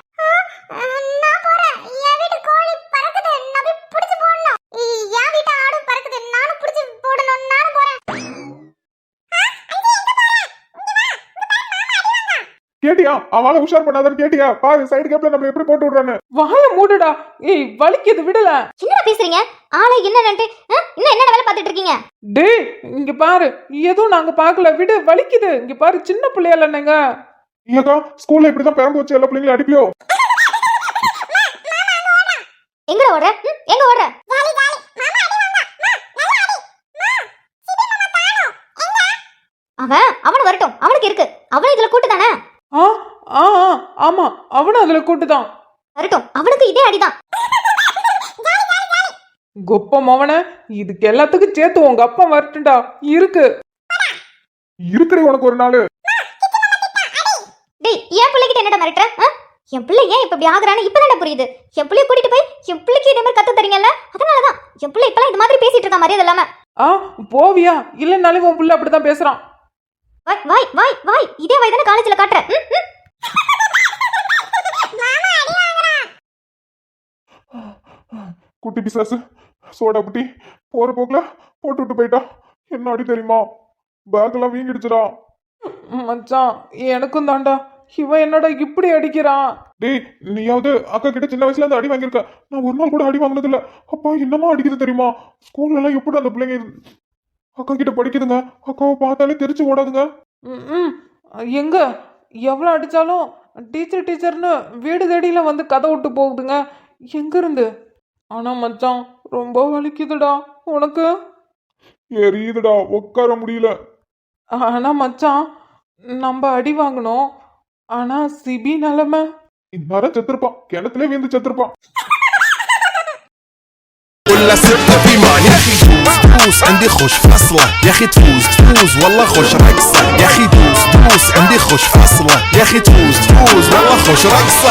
நான் போறேன். என் வீட்டு கோழி பறக்குது, நான் போய் புடிச்சு போடணும். என் வீட்டு ஆடு பறக்குது, நானும் புடிச்சு போடணும். நானும் போறேன். கேட்டியா? அவளை உஷார் பண்ணாதன்னு கேட்டியா? பாரு, சைடு கேப்ல நம்ம எப்படி போட்டு விடுறான்னு. வாய மூடுடா. ஏய், வலிக்குது, விடல. என்னடா பேசுறீங்க? ஆளை என்னன்னு இன்னும் என்ன வேலை பார்த்துட்டு இருக்கீங்க? டேய், இங்க பாரு, எதுவும் நாங்க பாக்கல, விடு, வலிக்குது. இங்க பாரு, சின்ன பிள்ளையால என்னங்க. ஏக்கா, ஸ்கூல்ல இப்படிதான் பெரம்பு வச்சு எல்லா பிள்ளைங்களும் அடிப்பியோ? எங்கடா ஓடுற? எங்க ஓடுற? அவன் வரட்டும், அவனுக்கு இருக்கு. அவன் இதுல கூட்டு தானே? ஆமா, அவனும் அதுல கூட்டுதான். வரட்டும், அவனுக்கு இதே அடிதான். கொப்பம் அவன, இதுக்கு எல்லாத்துக்கும் சேர்த்து உங்க அப்பா வரட்டும்டா. இருக்குடி உனக்கு ஒரு நாள். டேய், ஏன் பிள்ளைக்கு உங்ககிட்ட என்னடா மிரட்டுற? என் பிள்ளை ஏன் இப்ப இப்படி ஆகுறான்னு இப்பதானே புரியுது. என் பிள்ளைய கூட்டிட்டு போய் என் பிள்ளைக்கு இதே மாதிரி கத்து தரீங்கல்ல, அதனாலதான் என் பிள்ளை இப்பெல்லாம் இந்த மாதிரி பேசிட்டு இருக்கா மரியாதை இல்லாம. போவியா? இல்லைன்னாலே உன் பிள்ளை அப்படிதான் பேசுறான். வாய் வாய் வாய் வாய், இதே வாய் தானே காலேஜ்ல காட்டுற. குட்டி பிசாசு சோடா புட்டி போற போக்குல போட்டு விட்டு போயிட்டா. என்ன அடி தெரியுமா? பேக் எல்லாம் வீங்கிடுச்சுடா. மச்சான் எனக்கும் தாண்டா. இவன் என்னடா இப்படி அடிக்கிறான்? டேய், நீயாவது அக்கா கிட்ட சின்ன வயசுல இருந்து அடி வாங்கியிருக்க. நான் ஒரு நாள் கூட அடி வாங்கினது இல்ல. அப்பா என்னமா அடிக்குது தெரியுமா? ஸ்கூல்ல எல்லாம் எப்படி அந்த பிள்ளைங்க அக்கா கிட்ட படிக்குதுங்க. அக்காவை பார்த்தாலே தெரிச்சு ஓடாதுங்க. எங்க எவ்வளோ அடிச்சாலும் டீச்சர்னு வீடு தேடியில வந்து கதை விட்டு போகுதுங்க. எங்க இருந்து? ஆனா மச்சான் ரொம்ப வலிக்குதுடா. உனக்கு? எரியுதுடா, உட்கார முடியல. ஆனா மச்சான் நம்ம அடி வாங்கணும். ஆனா சிபி நிலைமை இந்நேரம் செத்துருப்பான். கிணத்துல வீந்து செத்துருப்பான். ولا صرت في مان يا اخي دوس عندي خوش فاصله يا اخي تفوز والله خوش رقصه يا اخي دوس عندي خوش فاصله يا اخي تفوز والله خوش رقصه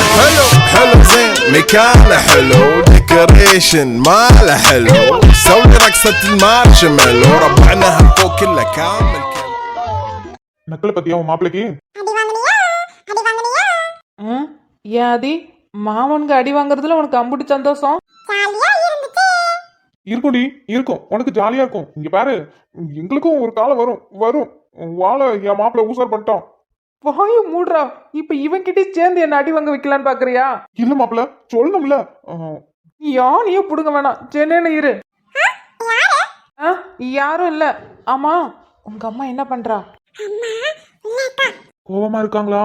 حلو زين مكانه حلو ديكوريشن ماله حلو سوي رقصه المارشميل وربعناها فوق كله كامل நக்கல பத்தியா உன் மாப்பிளைக்கு? ஏதி மாமனுக்கு அடி வாங்குறதுல உனக்கு அம்புட்டு சந்தோஷம்? இருக்கும்டி, இருக்கும். உனக்கு ஜாலியா இருக்கும். இங்க பாரு, எங்களுக்கும் ஒரு காலம் வரும். வாழை என் மாப்பிள்ள ஊசார் பண்ணிட்டான். வாயு மூடுறா. இப்ப இவன் கிட்டே சேர்ந்து என்ன அடி வாங்க வைக்கலான்னு பாக்குறியா? இல்ல மாப்பிள்ள, சொல்லணும்ல. யானையே புடுங்க வேணாம். சென்னையில இரு. யாரும் இல்ல. ஆமா உங்க அம்மா என்ன பண்றா? கோவமா இருக்காங்களா?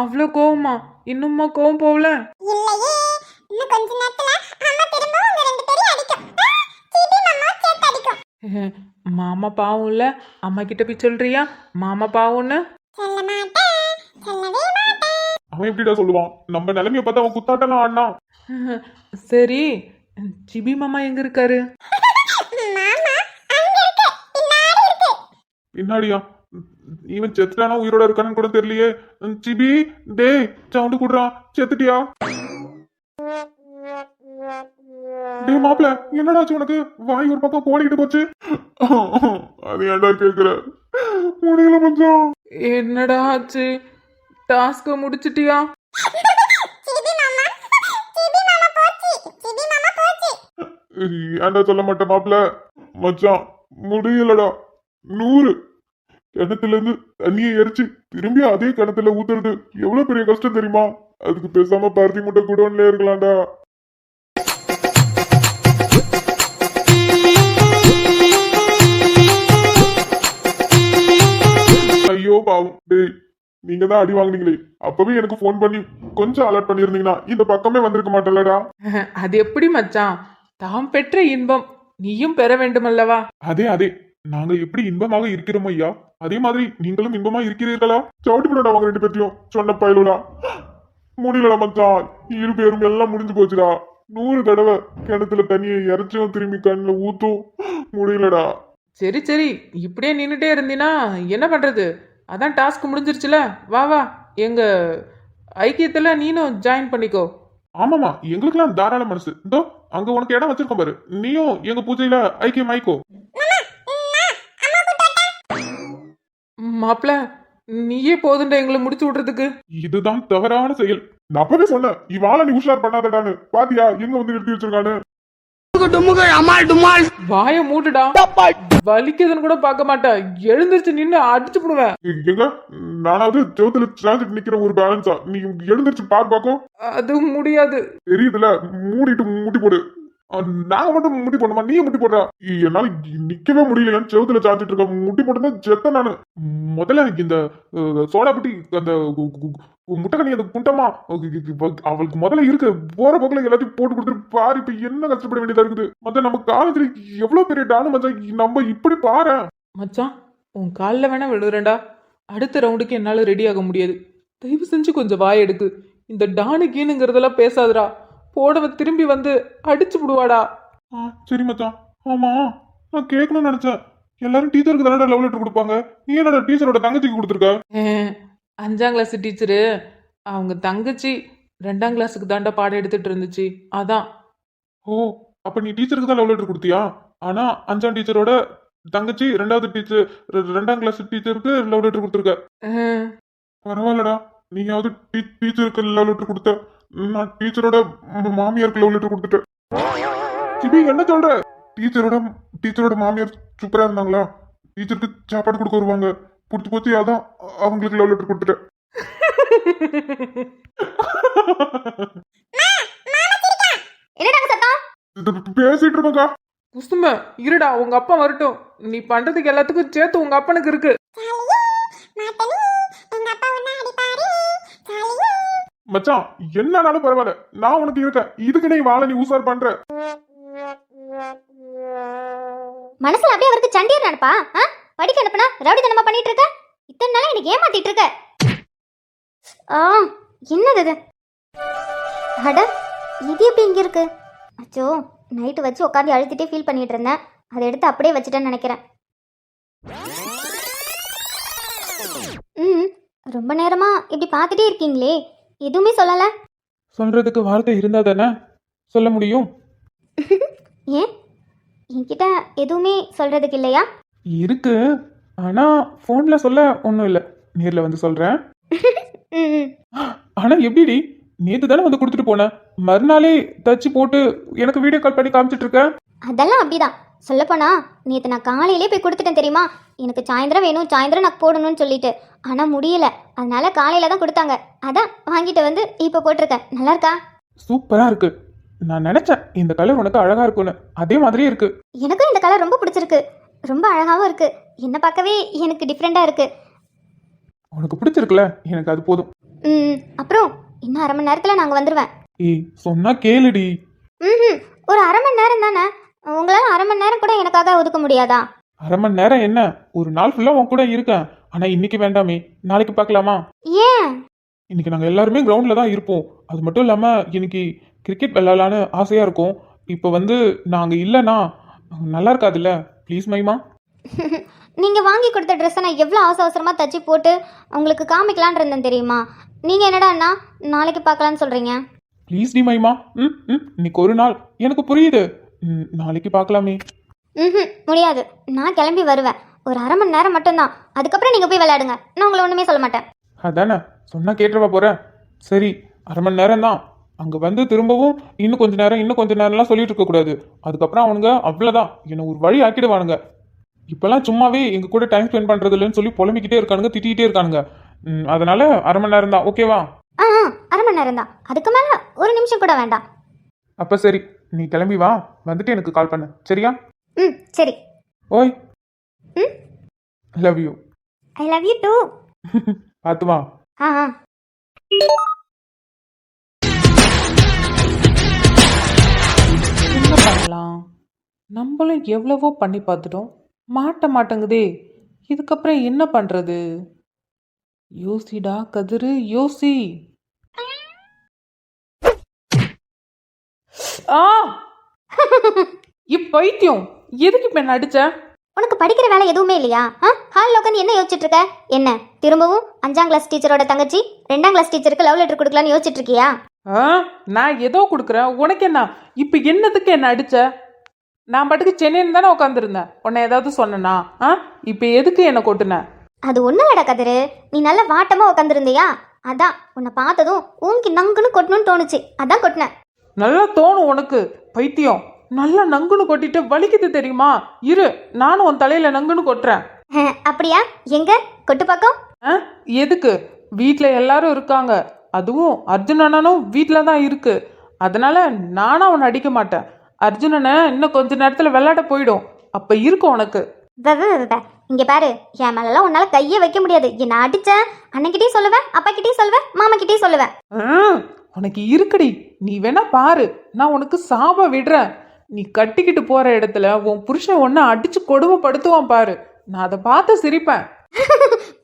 அவ்வளோ கோவமா? இன்னும்மா கோவம் போகல? இல்லையே, இன்னும் கொஞ்ச நேரத்துல அம்மா திரும்ப உங்க ரெண்டு பேரையும் அடிக்கும். சிபி மாமா சேர்த்து அடிக்கும். மாமா பாவம் இல்ல? அம்மா கிட்ட போய் சொல்றியா மாமா பாவம்னு? சொல்ல மாட்டேன், சொல்லவே மாட்டேன். அவன் எப்படிடா சொல்லுவான்? நம்ம நிலைமைய பார்த்தா அவன் குத்தாட்டலாம் ஆனா. சரி சிபி மாமா எங்க இருக்காரு? மாமா அங்க இருக்கு, பின்னாடி இருக்கு. பின்னாடியா? இவன் செத்துட்டானா உயிரோட இருக்கானு கூட தெரியலையே. சிபி டேய் சவுண்டு குடுறான். செத்துட்டியா? டேய் மாப்பிள்ள, என்னடாச்சு உனக்கு? வாய் ஒரு பக்கம் கோடிக்கிட்டு போச்சு. அது ஏன்டா கேக்குற? முடியல மச்சான். என்னடா ஆச்சு? டாஸ்க முடிச்சிட்டியா? சிபி மாமா போச்சு, சிபி மாமா போச்சு. ஏன்டா சொல்ல மாட்டேன் மாப்பிள்ள? மச்சான் முடியலடா. 100 கிணத்துல இருந்து தண்ணியை எரிச்சு திரும்பி அதே கிணத்துல ஊத்துறது எவ்வளவு பெரிய கஷ்டம் தெரியுமா? அதுக்கு பேசாம பருத்தி முட்டை குடோன்ல இருக்கலாம்டா. ஐயோ பாவம். டேய், நீங்க தான் அடி வாங்குனீங்களே, அப்பவே எனக்கு போன் பண்ணி கொஞ்சம் அலர்ட் பண்ணிருந்தீங்கன்னா இந்த பக்கமே வந்திருக்க மாட்டேன்லடா. அது எப்படி மச்சான்? தாம் பெற்ற இன்பம் நீயும் பெற வேண்டுமல்லவா? அதே நாங்க எப்படி இன்பமாக இருக்கிறோம் ஐயா, அதே மாதிரி நீங்களும் இன்பமா இருக்கிறீர்களா? சவுட்டி போடா அவங்க 2 பேர்த்தையும். சொன்ன பயலுடா. முடியலடா மச்சான், 2 பேரும் எல்லாம் முடிஞ்சு போச்சுடா. 100 தடவை கிணத்துல தண்ணியை இறைச்சும் திரும்பி கண்ணுல ஊத்தும். முடியலடா. சரி இப்படியே நின்றுட்டே இருந்தீனா என்ன பண்றது? அதான் டாஸ்க் முடிஞ்சிருச்சுல. வா எங்க ஐக்கியத்துல நீனும் ஜாயின் பண்ணிக்கோ. ஆமாமா, எங்களுக்கெல்லாம் தாராள மனசு. இதோ அங்க உனக்கு இடம் வச்சிருக்கோம் பாரு. நீயும் எங்க பூஜையில ஐக்கியம் ஆயிக்கோ. மாப்பிள்ள நீயே போதுண்டா எங்களை முடிச்சு விடுறதுக்கு. இதுதான் தவறான செயல். நான் அப்பவே சொன்னேன், இவாள நீ உஷார் பண்ணாதடான்னு. பாத்தியா எங்க வந்து நிறுத்தி வச்சிருக்கானு? வாய மூட்டுடா. வலிக்குதுன்னு கூட பார்க்க மாட்டேன். எழுந்திருச்சு நின்னு அடிச்சு போடுவேன். எங்க நானாவது செவத்துல டிரான்சிட் நிக்கிற ஒரு பேலன்ஸா? நீ எழுந்திருச்சு பாக்கும். அது முடியாது. தெரியுதுல, மூடிட்டு முட்டி போடு. நாங்க மட்டும் முட்டி போடணுமா? நீ முட்டி போடுறா. என்னால நிக்கவே முடியல. செவத்துல சாஞ்சிட்டு இருக்க. முட்டி போட்டு செத்த நானு. முதல்ல இந்த சோடா புட்டி அந்த முட்டைக்கணி அந்த குண்டமா அவளுக்கு முதல்ல இருக்கு. போற போக்குல எல்லாத்தையும் போட்டு கொடுத்துட்டு பாரு. இப்ப என்ன கஷ்டப்பட வேண்டியதா இருக்குது. மத்த நம்ம காலேஜ்ல எவ்வளவு பெரிய டானு மச்சான். நம்ம இப்படி பாரு மச்சான், உன் காலில் வேணா விழுறேன்டா. அடுத்த ரவுண்டுக்கு என்னால ரெடி ஆக முடியாது. தயவு செஞ்சு கொஞ்சம் வாய் எடுக்கு. இந்த டானு கீனுங்கிறதெல்லாம் பேசாதடா. போடவ திரும்பி வந்து அடிச்சு விடுவாடா. சரி மச்சான். ஆமா, நான் கேட்கணும்னு நினைச்சேன். எல்லாரும் டீச்சருக்கு தானடா லவ் லெட்டர் கொடுப்பாங்க, நீ என்னடா டீச்சரோட தங்கச்சிக்கு கொடுத்துருக்க? 5ஆம் கிளாஸ் டீச்சரு அவங்க தங்கச்சி 2ஆம் கிளாஸுக்கு தாண்டா பாடம் எடுத்துட்டு இருந்துச்சு, அதான். ஓ, அப்ப நீ டீச்சருக்கு தான் லவ் லெட்டர் கொடுத்தியா? ஆனா 5ஆம் டீச்சரோட தங்கச்சி 2ஆம் கிளாஸ் டீச்சருக்கு லவ் லெட்டர் கொடுத்துருக்க. அஹ், பரவாயில்லடா, நீயாவது டீச்சருக்கு லவ் லெட்டர் கொடுத்த, நான் டீச்சரோட மாமியாருக்கு லவ் லெட்டர் கொடுத்துட்டேன். சிபி என்ன சொல்ற? டீச்சரோட மாமியார் சூப்பரா இருந்தாங்களா? டீச்சருக்கு சாப்பாடு கொடுக்க வருவாங்க, புடிச்சு போச்சு, அதான் அவங்களுக்கு லவ் லெட்டர் கொடுத்துட்டேன். என்னடா சத்தம்? பேசிட்டு இருக்கோக்கா. குசும்ப இருடா, உங்க அப்பா வரட்டும். நீ பண்றதுக்கு எல்லாத்துக்கும் சேர்த்து உங்க அப்பனுக்கு இருக்கு. மச்சான், என்னன்னாலும் பரவாயில்ல, நான் உனக்கு இருக்கேன். இதுக்கு நீ வாழ நீ உசார் பண்ற. மனசுல அப்படியே அவருக்கு சண்டியர் நினைப்பா? படிக்க அனுப்புனா ரவுடித்தனமா பண்ணிட்டு இருக்க. இத்தனை நாளா எனக்கு ஏமாத்திட்டு இருக்க. என்னது இது? அட, இது எப்படி இங்க இருக்கு? அச்சோ, நைட்டு வச்சு உட்காந்து அழுத்திட்டே ஃபீல் பண்ணிட்டு இருந்தேன். அதை எடுத்து அப்படியே வச்சுட்டேன்னு நினைக்கிறேன். ரொம்ப நேரமா இப்படி பார்த்துட்டே இருக்கீங்களே, எதுவுமே சொல்லல. சொல்றதுக்கு வார்த்தை இருந்தா தானே சொல்ல முடியும். ஏன் என்கிட்ட எதுவுமே சொல்றதுக்கு இல்லையா? இருக்கு, ஆனா போன்ல சொல்ல ஒன்றும் இல்லை, நேர்ல வந்து சொல்றேன். ஆனா எப்படிடி, நேத்து தானே வந்து கொடுத்துட்டு போனேன், மறுநாளே தச்சு போட்டு எனக்கு வீடியோ கால் பண்ணி காமிச்சிட்டு இருக்க. அதெல்லாம் அப்படிதான். சொல்லப்போனா நேற்று நான் காலையிலே போய் கொடுத்துட்டேன் தெரியுமா. எனக்கு சாயந்தரம் வேணும், சாயந்தரம் நான் போடணும்னு சொல்லிட்டு. ஆனால் முடியல, அதனால காலையில தான் கொடுத்தாங்க. அதான் வாங்கிட்டு வந்து இப்போ போட்டிருக்கேன். நல்லா இருக்கா? சூப்பரா இருக்கு. நான் நினைச்சேன் இந்த கலர் உனக்கு அழகா இருக்கும்னு, அதே மாதிரியே இருக்கு. எனக்கும் இந்த கலர் ரொம்ப பிடிச்சிருக்கு, ரொம்ப அழகாவும் இருக்கு. என்ன பார்க்கவே எனக்கு டிஃப்ரெண்டாக இருக்கு. உனக்கு பிடிச்சிருக்குல, எனக்கு அது போதும். அப்புறம் இன்னும் 1/2 மணி நேரத்தில் நாங்கள் வந்துடுவேன். ஏய், சொன்னா கேளுடி. ஒரு 1/2 மணி நேரம் தானே, உங்களால் 1/2 மணி நேரம் கூட எனக்காக ஒதுக்க முடியாதா? 1/2 மணி நேரம் என்ன, ஒரு நாள் ஃபுல்லா உன் கூட இருக்கேன். ஆனா இன்னைக்கு வேண்டாமே, நாளைக்கு பார்க்கலாமா? ஏன்? இன்னைக்கு நாங்கள் எல்லாருமே கிரவுண்டில் தான் இருப்போம். அது மட்டும் இல்லாமல் இன்னைக்கு கிரிக்கெட் விளையாடலான்னு ஆசையாக இருக்கும். இப்போ வந்து நாங்கள் இல்லைன்னா நல்லா இருக்காதுல்ல, ப்ளீஸ் மைமா. நீங்கள் வாங்கி கொடுத்த ட்ரெஸ்ஸை நான் எவ்வளோ அவசரமாக தச்சு போட்டு உங்களுக்கு காமிக்கலான் இருந்தேன் தெரியுமா. நீங்கள் என்னடா அண்ணா நாளைக்கு பார்க்கலான்னு சொல்கிறீங்க? ப்ளீஸ் டி மைமா. இன்னைக்கு ஒரு நாள் எனக்கு புரியுது, நாளைக்கு பார்க்கலாமே. முடியாது, நான் கிளம்பி வருவேன். ஒரு 1/2 மணி நேரம் மட்டும்தான், அதுக்கப்புறம் நீங்கள் போய் விளையாடுங்க. நான் உங்களை ஒன்றுமே சொல்ல மாட்டேன். அதானே சொன்னால் கேட்டுருவா போகிறேன். சரி, 1/2 மணி நேரம் தான். அங்கே வந்து திரும்பவும் இன்னும் கொஞ்ச நேரம்லாம் சொல்லிட்டு இருக்கக்கூடாது. அதுக்கப்புறம் அவனுங்க அவ்வளோதான், என்னை ஒரு வழி ஆக்கிடுவானுங்க. இப்போல்லாம் சும்மாவே எங்கள் கூட டைம் ஸ்பெண்ட் பண்ணுறது இல்லைன்னு சொல்லி புலம்பிக்கிட்டே இருக்கானுங்க, திட்டிகிட்டே இருக்கானுங்க. அதனால 1/2 மணி நேரம் தான், ஓகேவா? 1/2 மணி நேரம் தான், அதுக்கு மேலே ஒரு நிமிஷம் கூட வேண்டாம். அப்போ சரி, நீ கிளம்பி வா, வந்துட்டு எனக்கு கால் பண்ணு, சரியா? சரி. ஓய், love you. I love you too. பார்த்து வா. என்ன பண்ணலாம்? நம்மளும் எவ்வளவோ பண்ணி பார்த்துட்டோம், மாட்ட மாட்டேங்குதே. இதுக்கப்புறம் என்ன பண்றது? யோசிடா கதிரு, யோசி. இப்பைத்தியம் எதுக்கு இப்ப என்ன அடிச்ச? உனக்கு படிக்கிற வேலை எதுவுமே இல்லையா? ஹாலில் உட்காந்து என்ன யோசிச்சுட்டு இருக்க? என்ன திரும்பவும் 5ஆம் கிளாஸ் டீச்சரோட தங்கச்சி 2ஆம் கிளாஸ் டீச்சருக்கு லவ் லெட்டர் கொடுக்கலான்னு யோசிச்சுட்டு இருக்கியா? நான் ஏதோ கொடுக்குறேன், உனக்கு என்ன? இப்ப என்னத்துக்கு என்ன அடிச்ச? நான் பாட்டுக்கு சென்னைன்னு தானே உட்காந்துருந்தேன், உன்னை ஏதாவது சொன்னனா? இப்ப எதுக்கு என்ன கொட்டுன? அது ஒன்றும் இல்லடா கதிரு, நீ நல்லா வாட்டமா உட்காந்துருந்தியா, அதான் உன்னை பார்த்ததும் ஊங்கி நங்குன்னு கொட்டணும்னு தோணுச்சு, அதான் கொட்டினேன். நல்லா தோணும் உனக்கு, பைத்தியம். நல்லா நங்குன்னு கொட்டிட்டு வலிக்குது தெரியுமா? இரு, நானும் உன் தலையில நங்குன்னு கொட்டுறேன். அப்படியா? எங்க கொட்டு பக்கம்? எதுக்கு? வீட்டில் எல்லாரும் இருக்காங்க, அதுவும் அர்ஜுன் அண்ணனும் வீட்டில் தான் இருக்கு. அதனால நானும் அவனை அடிக்க மாட்டேன். அர்ஜுனனை இன்னும் கொஞ்ச நேரத்தில் விளையாட போயிடும், அப்போ இருக்கும் உனக்கு. இங்கே பாரு, என் மேலெல்லாம் உன்னால கையே வைக்க முடியாது. என்ன அடிச்சேன் அண்ணன்கிட்டயும் சொல்லுவேன், அப்பா கிட்டயும் சொல்லுவேன், மாமா கிட்டயும் சொல்லுவேன். உனக்கு இருக்குடி, நீ வேணா பாரு, நான் உனக்கு சாப விடுறேன். நீ கட்டிக்கிட்டு போற இடத்துல உன் புருஷன் ஒன்னு அடிச்சு கொடுமைப்படுத்துவான் பாரு, நான் அதை பார்த்து சிரிப்பேன்.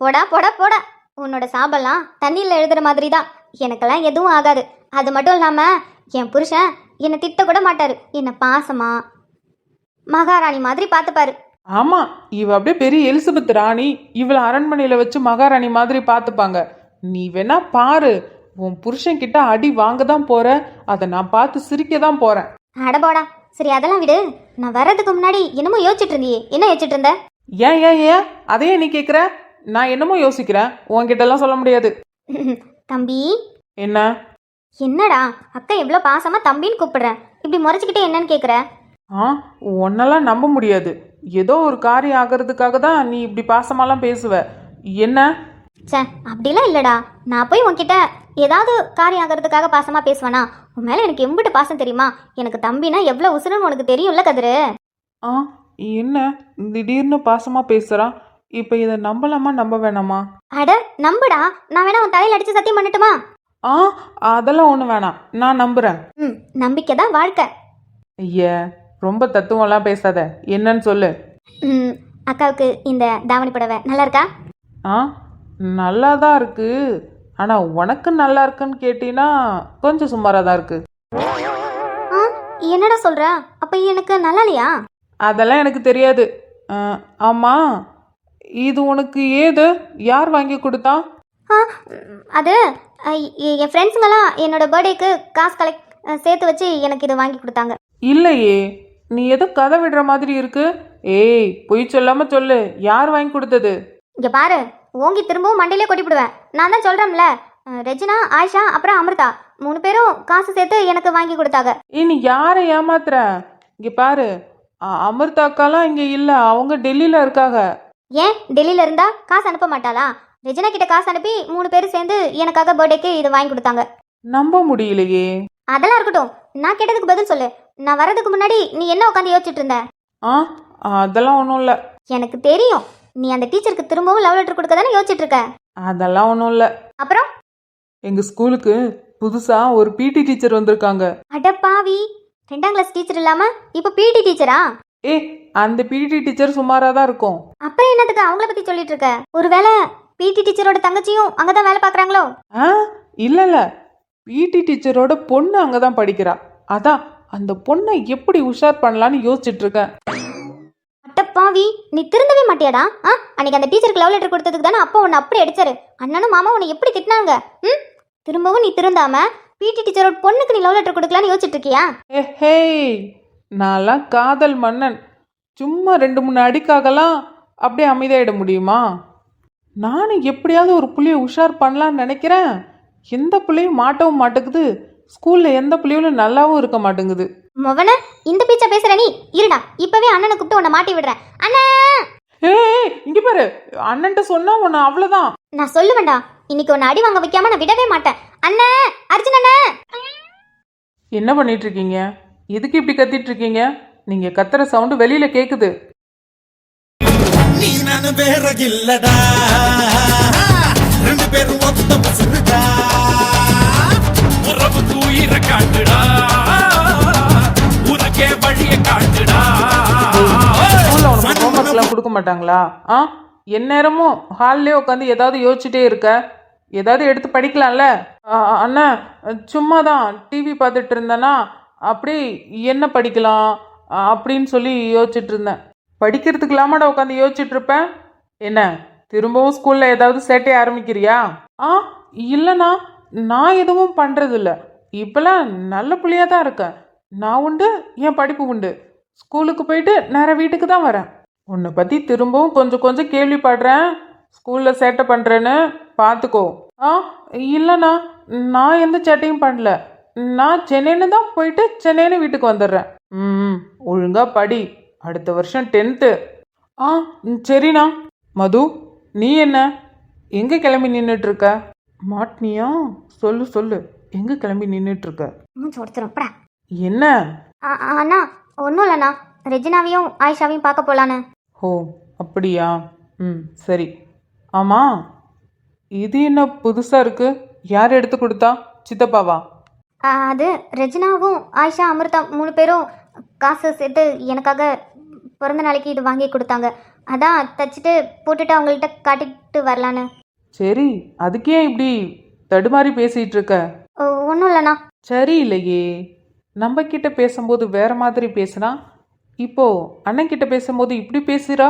போடா போடா போடா, உன்னோட சாபெல்லாம் தண்ணியில் எழுதுற மாதிரி தான், எனக்கெல்லாம் எதுவும் ஆகாது. அது மட்டும் இல்லாம என் புருஷன் என்னை திட்ட கூட மாட்டாரு, என்னை பாசமா மகாராணி மாதிரி பார்த்துப்பாரு. ஆமா, இவ அப்படியே பெரிய எலிசபெத் ராணி, இவளை அரண்மனையில வச்சு மகாராணி மாதிரி பார்த்துப்பாங்க. நீ வேணா பாரு, உன் புருஷன் கிட்ட அடி வாங்க தான் போற, அதை நான் பார்த்து சிரிக்க தான் போறேன். அடபோடா, சரி அதெல்லாம் விடு. நான் வர்றதுக்கு முன்னாடி என்னமோ யோசிச்சுட்டு இருந்தியே, என்ன யோசிச்சுட்டு இருந்த? ஏன் ஏன் ஏன் அதையே நீ கேட்குற? நான் என்னமோ யோசிக்கிறேன், உன்கிட்ட எல்லாம் சொல்ல முடியாது. தம்பி. என்ன? என்னடா அக்கா எவ்வளோ பாசமா தம்பின்னு கூப்பிடுறேன், இப்படி முறைச்சிக்கிட்டே என்னன்னு கேட்குற? உன்னெல்லாம் நம்ப முடியாது. ஏதோ ஒரு காரியம் ஆகிறதுக்காக தான் நீ இப்படி பாசமாலாம் பேசுவ. என்ன? சே, அப்படிலாம் இல்லைடா. நான் போய் உன்கிட்ட ஏதாவது காரியம் ஆகிறதுக்காக பாசமாக பேசுவேனா? உன் மேலே எனக்கு எம்பிட்டு பாசம் தெரியுமா? எனக்கு தம்பினா எவ்வளோ உசுருன்னு உனக்கு தெரியும்ல கதிரு. என்ன திடீர்னு பாசமா பேசுறான்? இப்போ இதை நம்பலாமா நம்ப வேணாமா? அட நம்புடா, நான் வேணா உன் தலையில் அடித்து சத்தியம் பண்ணட்டுமா? அதெல்லாம் ஒன்றும் வேணாம், நான் நம்புறேன். நம்பிக்கை தான் வாழ்க்கை. ஐயா, ரொம்ப தத்துவம்லாம் பேசாத, என்னன்னு சொல்லு. அக்காவுக்கு இந்த தாவணி புடவை நல்லா இருக்கா? நல்லா தான் இருக்கு. ஆனால் உனக்கு நல்லா இருக்குன்னு கேட்டீங்கன்னா கொஞ்சம் சுமாராக தான் இருக்கு. என்னடா சொல்ற? அப்போ எனக்கு நல்லா இல்லையா? அதெல்லாம் எனக்கு தெரியாது. ஆமாம், இது உனக்கு ஏது? யார் வாங்கி கொடுத்தா? அது என் ஃப்ரெண்ட்ஸுங்கெல்லாம் என்னோட பர்த்டேக்கு காசு சேர்த்து வச்சு எனக்கு இதை வாங்கி கொடுத்தாங்க. இல்லையே, நீ எதோ கதை விடுற மாதிரி இருக்கு. ஏய், பொய் சொல்லாம சொல்லு, யார் வாங்கி கொடுத்தது? இங்கே பாரு, ஓங்கி திரும்பவும் மண்டையிலே கொட்டிவிடுவேன். நான் தான் சொல்கிறேன்ல, ரெஜினா, ஆயிஷா, அப்புறம் அமிர்தா 3 பேரும் காசு சேர்த்து எனக்கு வாங்கி கொடுத்தாங்க. நீ யாரை ஏமாத்துற? இங்கே பாரு, அமிர்தா அக்காலாம் இங்கே இல்லை, அவங்க டெல்லியில் இருக்காங்க. ஏன் டெல்லியில் இருந்தா காசு அனுப்ப மாட்டாளா? ரெஜினா கிட்ட காசு அனுப்பி 3 பேரும் சேர்ந்து எனக்காக பர்த்டேக்கு இதை வாங்கி கொடுத்தாங்க. நம்ப முடியலையே. அதெல்லாம் இருக்கட்டும், நான் கேட்டதுக்கு பதில் சொல்லு. நான் வரதுக்கு முன்னாடி நீ என்ன உட்காந்து யோசிச்சுட்டு இருந்த? அதெல்லாம் ஒன்றும் இல்லை. எனக்கு தெரியும், நீ அந்த டீச்சருக்கு திரும்பவும் லவ் லெட்டர் கொடுக்க தானே யோசிச்சுட்டு இருக்க. அதெல்லாம் ஒன்றும் இல்லை. அப்புறம் எங்கள் ஸ்கூலுக்கு புதுசாக ஒரு பிடி டீச்சர் வந்திருக்காங்க. அடப்பாவி, 2ஆம் கிளாஸ் டீச்சர் இல்லாமல் இப்போ பிடி டீச்சரா? அந்த பிடி டீச்சர் சுமாராக தான் இருக்கும். அப்புறம் என்னத்துக்கு அவங்கள பற்றி சொல்லிட்டு இருக்க? ஒருவேளை பிடி டீச்சரோட தங்கச்சியும் அங்கே தான் வேலை பார்க்குறாங்களோ? இல்லை, பிடி டீச்சரோட பொண்ணு அங்கே தான் படிக்கிறா. அதான் அந்த பொண்ணை எப்படி உஷார் பண்ணலான்னு யோசிச்சுட்டு இருக்கேன். அட்டப்பாவி, நீ திருந்தவே மாட்டியாடா? அன்னைக்கு அந்த டீச்சருக்கு லவ் லெட்டர் கொடுத்ததுக்கு தானே அப்பா உன்னை அப்படி அடிச்சாரு. அண்ணனும் மாமா உன்னை எப்படி திட்டினாங்க? திரும்பவும் நீ திருந்தாம பிடி டீச்சரோட பொண்ணுக்கு நீ லவ் லெட்டர் கொடுக்கலான்னு யோசிச்சுட்டு இருக்கியா? நான்லாம் காதல் மன்னன். சும்மா 2-3 அடிக்காகலாம் அப்படியே அமைதியாயிட முடியுமா? நானும் எப்படியாவது ஒரு புள்ளியை உஷார் பண்ணலான்னு நினைக்கிறேன். எந்த புள்ளையும் மாட்டவும் மாட்டேங்குது. ஸ்கூல்ல எந்த புள்ளையும் நல்லாவும் இருக்க மாட்டேங்குது. மொவன, இந்த பீச்சா பேசுற நீ? இருடா, இப்பவே அண்ணனை கூப்பிட்டு உன்னை மாட்டி விடுறேன். அண்ணா, இங்க பாரு, அண்ணன்ட்ட சொன்னா உன்னை அவ்வளவுதான். நான் சொல்லுவேன்டா, இன்னைக்கு உன்னை அடி வாங்க வைக்காம நான் விடவே மாட்டேன். அண்ணா, அர்ஜுன் அண்ணா. என்ன பண்ணிட்டு இருக்கீங்க? எதுக்கு இப்படி கத்திட்டு இருக்கீங்க? நீங்க கத்துற சவுண்டு வெளியில கேக்குது. நீ நானு வேற இல்லடா, 2 பேரும் ஒத்த பசுடா, உறவு தூயிர காட்டுடா, உனக்கே வழிய காட்டுடா. ஸ்கூல்ல உனக்கு ஹோம்ஒர்க்லாம் கொடுக்க மாட்டாங்களா? எந்நேரமும் ஹால்லே உட்காந்து ஏதாவது யோசிச்சுட்டே இருக்க. ஏதாவது எடுத்து படிக்கலாம்ல? அண்ணா, சும்மா தான் டிவி பார்த்துட்டு இருந்தேன்னா அப்படி என்ன படிக்கலாம் அப்படின்னு சொல்லி யோசிச்சுட்டு இருந்தேன். படிக்கிறதுக்கு இல்லாமடா உட்காந்து யோசிச்சுட்டு இருப்பேன். என்ன திரும்பவும் ஸ்கூல்ல ஏதாவது சேட்டை ஆரம்பிக்கிறியா? இல்லைண்ணா, நான் எதுவும் பண்றதில்ல. இப்பெல்லாம் நல்ல பிள்ளையா தான் இருக்கேன். நான் உண்டு, என் படிப்பு உண்டு. ஸ்கூலுக்கு போயிட்டு நேராக வீட்டுக்கு தான் வரேன். உன்னை பற்றி திரும்பவும் கொஞ்சம் கொஞ்சம் கேள்விப்படுறேன். ஸ்கூலில் சேட்டை பண்ணுறேன்னு பார்த்துக்கோ. இல்லைண்ணா, நான் எந்த சேட்டையும் பண்ணல. நான் சென்னைன்னு தான் போயிட்டு சென்னைன்னு வீட்டுக்கு வந்துடுறேன். ஒழுங்கா படி. அடுத்த வருஷம் 10th. சரிண்ணா. மது, நீ என்ன எங்கே கிளம்பி நின்றுட்டு இருக்க? மாட்னியா? சொல்லு சொல்லு, எங்கே கிளம்பி நின்றுட்டு இருக்க? என்ன? அண்ணா, ஒன்றும் இல்லைண்ணா, ரெஜினாவையும் ஆயிஷாவையும் பார்க்க போகலான்னு. ஓ அப்படியா? சரி. ஆமாம், இது என்ன புதுசாக இருக்கு? யார் எடுத்து கொடுத்தா? சித்தப்பாவா? அது ரெஜினாவும் ஆயிஷா, அமிர்தா 3 பேரும் காசு சேர்த்து எனக்காக பிறந்த நாளைக்கு இது வாங்கி கொடுத்தாங்க. அதான் தச்சுட்டு போட்டுட்டு அவங்கள்ட்ட காட்டிட்டு வரலான்னு. சரி, அதுக்கே இப்படி தடுமாறி பேசிகிட்டு இருக்க? ஒன்றும் இல்லைண்ணா. சரி இல்லையே, நம்ம கிட்ட பேசும்போது வேற மாதிரி பேசுனா, இப்போ அண்ணன் கிட்ட பேசும்போது இப்படி பேசுறா,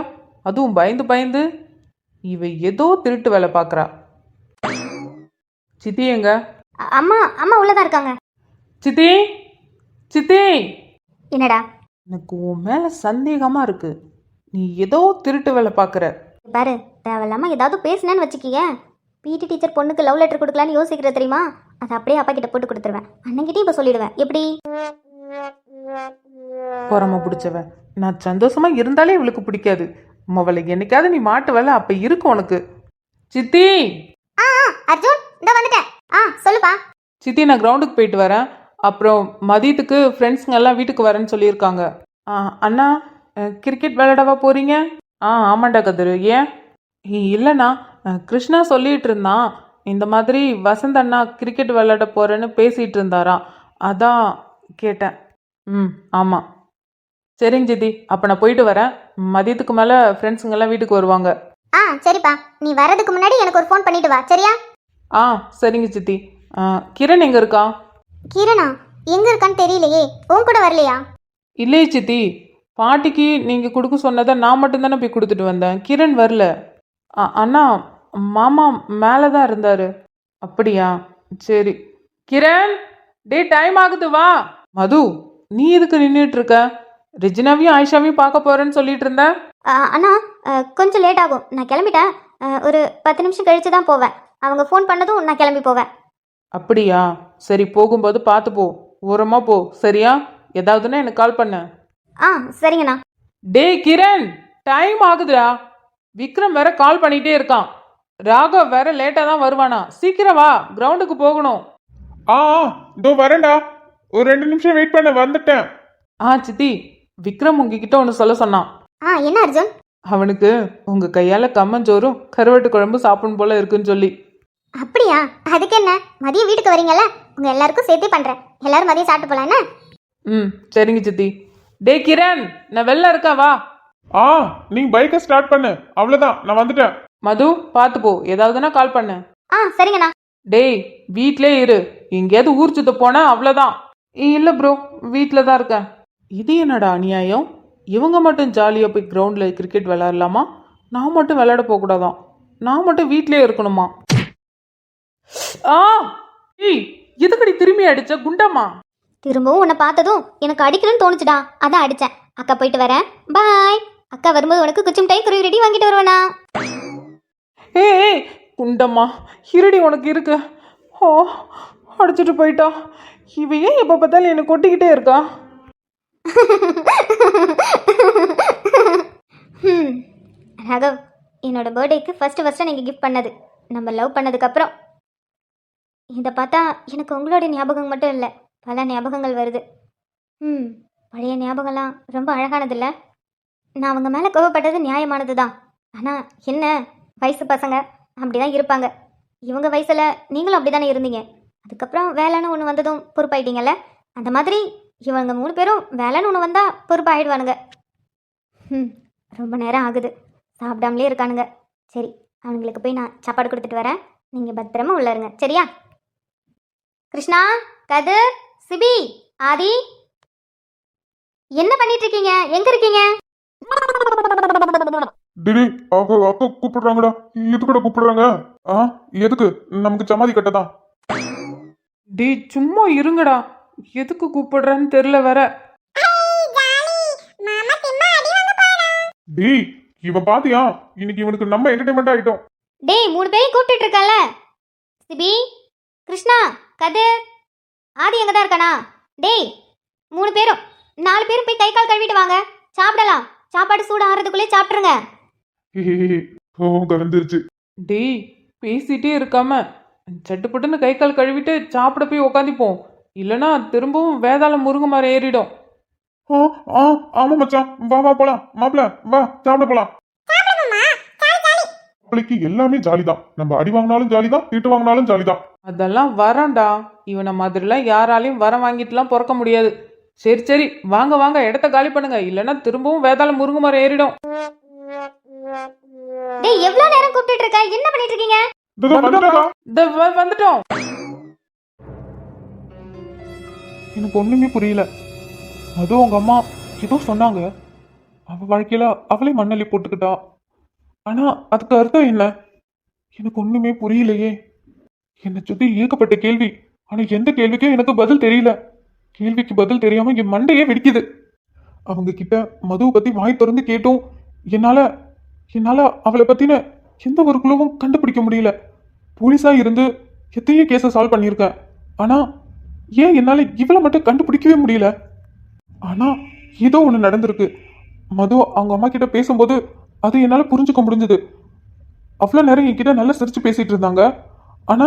அதுவும் பயந்து பயந்து. இவ ஏதோ திருட்டு வேலை பார்க்கறா. சித்தி எங்க? அம்மா அம்மா உள்ளதான் இருக்காங்க. சித்தி சித்தி, என்னடா? எனக்கு உன் மேல சந்தேகமா இருக்கு. நீ ஏதோ திருட்டு வேலை பார்க்கற. பாரு, தேவையில்லாம ஏதாவது பேசுனேன்னு வச்சுக்கிய, பிடி டீச்சர் பொண்ணுக்கு லவ் லெட்டர் கொடுக்கலான்னு யோசிக்கிற தெரியுமா? அதை அப்படியே அப்பா கிட்ட போட்டு கொடுத்துருவேன். அண்ணன்கிட்டயும் இப்போ சொல்லிடுவேன். எப்படி? பொறாம பிடிச்சவன். நான் சந்தோஷமா இருந்தாலே இவளுக்கு பிடிக்காது. அவளை என்னைக்காவது நீ மாட்டு வேலை அப்ப இருக்கு உனக்கு. சித்தி அர்ஜுன், இந்த வந்துட்டேன். சொல்லுப்பா. சித்தி, நான் கிரவுண்டுக்கு போயிட்டு வரேன். அப்புறம் மதியத்துக்கு ஃப்ரெண்ட்ஸுங்க எல்லாம் வீட்டுக்கு வரேன்னு சொல்லியிருக்காங்க. அண்ணா, கிரிக்கெட் விளையாடவா போறீங்க? ஆமாண்டா கதிரு. ஏன்? இல்லைண்ணா, கிருஷ்ணா சொல்லிட்டு இருந்தான், இந்த மாதிரி வசந்த் அண்ணா கிரிக்கெட் விளையாட போறேன்னு பேசிட்டு இருந்தாராம். அதான் கேட்டேன். ஆமாம். சரிங்க சித்தி, அப்போ நான் போயிட்டு வரேன். மதியத்துக்கு மேலே ஃப்ரெண்ட்ஸுங்கெல்லாம் வீட்டுக்கு வருவாங்க. சரிப்பா, நீ வரதுக்கு முன்னாடி எனக்கு ஒரு ஃபோன் பண்ணிட்டு வா, சரியா? சரிங்க சித்தி. கிரண் எங்கே இருக்கா? கிரணா எங்க இருக்கான்னு தெரியலையே. உன் கூட வரலையா? இல்லையே சித்தி, பாட்டிக்கு நீங்கள் கொடுக்க சொன்னதை நான் மட்டும்தானே போய் கொடுத்துட்டு வந்தேன். கிரண் வரல. அண்ணா, மாமா மேலே தான் இருந்தார். அப்படியா? சரி. கிரண், டே டைம் ஆகுது, வா. மது, நீ எதுக்கு நின்றுட்டு இருக்க? ரெஜினாவையும் ஆயிஷாவையும் பார்க்க போறேன்னு சொல்லிட்டு இருந்த. அண்ணா, கொஞ்சம் லேட் ஆகும். நான் கிளம்பிட்டேன். ஒரு 10 நிமிஷம் கழிச்சு தான் போவேன். அவங்க ஃபோன் பண்ணதும் நான் கிளம்பி போவேன். அப்படியா? சரி, போகும்போது பார்த்து போ, ஓரமாக போ, சரியா? ஏதாவதுன்னா எனக்கு கால் பண்ண. சரிங்கண்ணா. டே கிரண், டைம் ஆகுதுடா. விக்ரம் வேற கால் பண்ணிட்டே இருக்கான். ராகவ் வேற லேட்டாக தான் வருவானா. சீக்கிரம் வா, கிரவுண்டுக்கு போகணும். இதோ வரேன்டா. ஒரு 2 நிமிஷம் வெயிட் பண்ண, வந்துட்டேன். சித்தி, விக்ரம் உங்ககிட்ட ஒன்று சொல்ல சொன்னான். என்ன அர்ஜுன்? அவனுக்கு உங்க கையால கம்மஞ்சோறும் கருவாட்டு குழம்பு சாப்பிடும் போல இருக்குன்னு சொல்லி. அப்படியா? அதுக்கு என்ன, மதியம் வீட்டுக்கு வரீங்கல்ல, உங்க எல்லாருக்கும் சேர்த்தே பண்றேன். எல்லாரும் மதியம் சாப்பிட்டு போலாம் என்ன? சரிங்க சித்தி. டே கிரண், நான் வெளில இருக்கா, வா. நீ பைக்கை ஸ்டார்ட் பண்ணு, அவ்வளவுதான், நான் வந்துட்டேன். மது, பார்த்து போ, ஏதாவதுன்னா கால் பண்ணு. சரிங்கண்ணா. டேய், வீட்லே இரு. எங்கேயாவது ஊர் சுத்த போனா அவ்வளோதான். இல்லை ப்ரோ, வீட்டில் தான் இருக்கேன். இது என்னடா அநியாயம்? இவங்க மட்டும் ஜாலியாக போய் கிரவுண்டில் கிரிக்கெட் விளையாடலாமா? நான் மட்டும் விளையாட போகக்கூடாதான். நான் மட்டும் வீட்டிலே இருக்கணுமா? ஏய், எதுக்கடி திரும்பி அடிச்ச குண்டம்மா? திரும்பவும் உன்னை பார்த்ததும் எனக்கு அடிக்கணும்னு தோணுச்சுடா, அதான் அடிச்சேன். அக்கா போயிட்டு வரேன், பாய். அக்கா வரும்போது உனக்கு குச்சி மிட்டாய் குருவி ரெடி வாங்கிட்டு வருவேனா? ஏய் குண்டம்மா, இருடி உனக்கு இருக்கு. அடிச்சுட்டு போயிட்டா. இவ ஏன் எப்போ பார்த்தாலும் என்னை கொட்டிக்கிட்டே இருக்கா? ராகவ், என்னோட பர்த்டேக்கு ஃபர்ஸ்ட் நீங்கள் கிஃப்ட் பண்ணது, நம்ம லவ் பண்ணதுக்கப்புறம். இதை பார்த்தா எனக்கு உங்களோட ஞாபகம் மட்டும் இல்லை, பல ஞாபகங்கள் வருது. பழைய ஞாபகம்லாம் ரொம்ப அழகானதில்ல? நான் அவங்க மேலே கோவப்பட்டது நியாயமானது தான். ஆனால் என்ன, வயசு பசங்க அப்படி தான் இருப்பாங்க. இவங்க வயசில் நீங்களும் அப்படி தானே இருந்தீங்க. அதுக்கப்புறம் வேலைன்னு ஒன்று வந்ததும் பொறுப்பாயிட்டீங்கல்ல, அந்த மாதிரி இவங்க 3 பேரும் வேலைன்னு ஒன்று வந்தால் பொறுப்பாயிடுவானுங்க. ரொம்ப நேரம் ஆகுது, சாப்பிடாமலே இருக்கானுங்க. சரி, அவங்களுக்கு போய் நான் சாப்பாடு கொடுத்துட்டு வரேன். நீங்கள் பத்திரமா உள்ள இருங்க, சரியா? கிருஷ்ணா, கதிர், சிபி, ஆதி, என்ன பண்ணிட்டு இருக்கீங்க? எங்க இருக்கீங்க? டிடி, அக்கா கூப்பிடுறாங்கடா. எதுக்குடா கூப்பிடுறாங்க? எதுக்கு? நமக்கு சமாதி கட்டதான். டே சும்மா இருங்கடா, எதுக்கு கூப்பிடுறேன்னு தெரியல வேற. டி, இவன் பாத்தியா? இன்னைக்கு இவனுக்கு நம்ம என்டர்டைன்மெண்ட் ஆயிட்டோம். டேய், 3 பேரையும் கூப்பிட்டு இருக்கல. சிபி, கிருஷ்ணா, கதிர், ஆதி எங்க தான் இருக்கானா? டேய், 3 பேரும் 4 பேரும் போய் கை கால் கழுவிட்டு வாங்க, சாப்பிடலாம். சாப்பாடு சூடு ஆறதுக்குள்ளே சாப்பிட்டுருங்க. கலந்துருச்சு. டேய், பேசிட்டே இருக்காம சட்டுப்பட்டுன்னு கை கால் கழுவிட்டு சாப்பிட போய் உக்காந்திப்போம். இல்லைன்னா திரும்பவும் வேதாளம் முருங்கை மரம் ஏறிடும். ஆமா மச்சான், வா போலாம். மாப்பிள்ள வா, சாப்பிட போலாம். மாப்பிளைக்கு எல்லாமே ஜாலிதான். நம்ம அடி வாங்கினாலும் ஜாலிதான், திட்டு வாங்கினாலும் ஜாலிதான். அதெல்லாம் வரண்டா. இவனை மாதிரிலாம் யாராலையும் வரம் வாங்கிட்டுலாம் பிறக்க முடியாது. சரி வாங்க வாங்க, இடத்த காலி பண்ணுங்க, இல்லைன்னா திரும்பவும் வேதாளம் முருங்கை மரம் ஏறிடும். டேய், எவ்வளவு நேரம் கூப்பிட்டு இருக்க? என்ன பண்ணிட்டு இருக்கீங்க? வந்துட்டோம். எனக்கு ஒண்ணுமே புரியல. அதுவும் உங்க அம்மா ஏதோ சொன்னாங்க. அவ வாழ்க்கையில அவளே மண்ணள்ளி போட்டுக்கிட்டா. ஆனா அதுக்கு அர்த்தம் என்ன? எனக்கு ஒண்ணுமே புரியலையே. என்னை சுத்தி ஏகப்பட்ட கேள்வி. ஆனா எந்த கேள்விக்கும் எனக்கு பதில் தெரியல. கேள்விக்கு பதில் தெரியாம என் மண்டையே வெடிக்குது. அவங்க கிட்ட மதுவை பத்தி வாய் திறந்து கேட்டோம். என்னால என்னால அவளை பத்தின எந்த ஒரு குழுவும் கண்டுபிடிக்க முடியல. போலீஸா இருந்து எத்தனையோ கேஸை சால்வ் பண்ணியிருக்கேன். ஆனா ஏன் என்னால இவளை மட்டும் கண்டுபிடிக்கவே முடியல? ஆனா ஏதோ ஒண்ணு நடந்திருக்கு. மது அவங்க அம்மா கிட்ட பேசும்போது அது என்னால புரிஞ்சுக்க முடிஞ்சது. அவ்வளோ நேரம் என்கிட்ட நல்லா சிரிச்சு பேசிட்டு இருந்தாங்க. ஆனா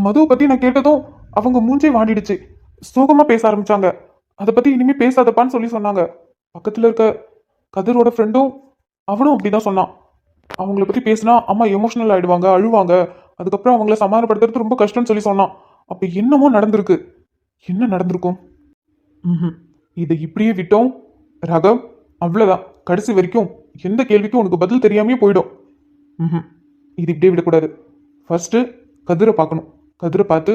மதுவை பத்தி நான் கேட்டதும் அவங்க மூஞ்சே வாடிடுச்சு. சோகமா பேச ஆரம்பிச்சாங்க. அதை பத்தி இனிமே பேசாதப்பான்னு சொல்லி சொன்னாங்க. பக்கத்துல இருக்க கதிரோட ஃப்ரெண்டும் அவனும் அப்படிதான் சொன்னான். அவங்கள பத்தி பேசினா அம்மா எமோஷனல் ஆயிடுவாங்க, அழுவாங்க. அதுக்கப்புறம் அவங்கள சமாதானப்படுத்துறது ரொம்ப கஷ்டம்னு சொல்லி சொன்னான். அப்ப என்னமோ நடந்திருக்கு. என்ன நடந்திருக்கும்? இதை இப்படியே விட்டோம் ரகம், அவ்வளவுதான். கடைசி வரைக்கும் எந்த கேள்விக்கும் உனக்கு பதில் தெரியாமே போயிடும். இது இப்படியே விடக்கூடாது. ஃபர்ஸ்ட் கதிரை பார்க்கணும். கதிரை பார்த்து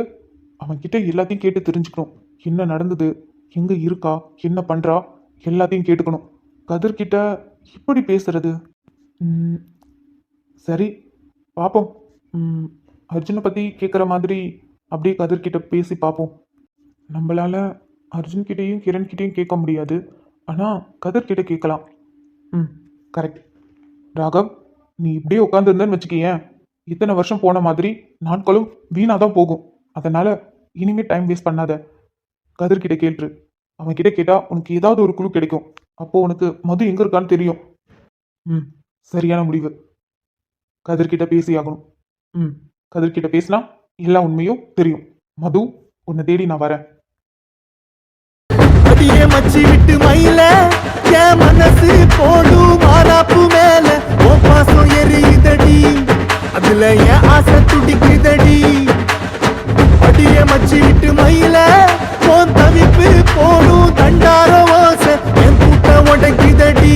அவன்கிட்ட எல்லாத்தையும் கேட்டு தெரிஞ்சுக்கணும். என்ன நடந்தது, எங்க இருக்கா, என்ன பண்றா, எல்லாத்தையும் கேட்டுக்கணும். கதிர்கிட்ட இப்படி பேசுறது சரி, பார்ப்போம். அர்ஜுனை பத்தி கேட்குற மாதிரி அப்படியே கதிர்கிட்ட பேசி பார்ப்போம். நம்மளால அர்ஜுன் கிட்டேயும் கிரண் கிட்டேயும் கேட்க முடியாது. ஆனால் கதிர்கிட்ட கேட்கலாம். கரெக்ட். ராகவ், நீ இப்படியே உட்காந்துருந்தேன்னு வச்சுக்கேன், இத்தனை வருஷம் போன மாதிரி நாட்களும் வீணாக தான் போகும். அதனால இனிமே டைம் வேஸ்ட் பண்ணாத. கதிர்கிட்ட கேட்டுரு. அவன் கிட்ட கேட்டா உனக்கு ஏதாவது ஒரு குழு கிடைக்கும். அப்போ உனக்கு மது எங்க இருக்கான்னு தெரியும். சரியான முடிவு. கதிர்கிட்ட பேசி ஆகணும். கதிர்கிட்ட பேசினா எல்லா உண்மையும் தெரியும். மது, உன்னை தேடி நான் வரேன். அடியே மச்சி விட்டு மயில என் மனசு போடும் மாறாப்பு மேல ஓ பாசம் எரியுதடி, அதுல என் ஆசை துடிக்குதடி. அடியே மச்சி விட்டு மயில போன் தவிப்பு போடும் தண்டார ஓசை என் கூட்ட உடைக்குதடி,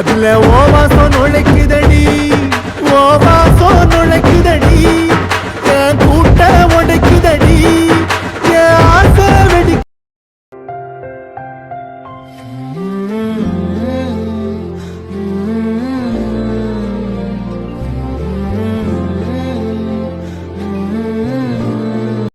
அதுல ஓ வாசம் நுழைக்குதடி.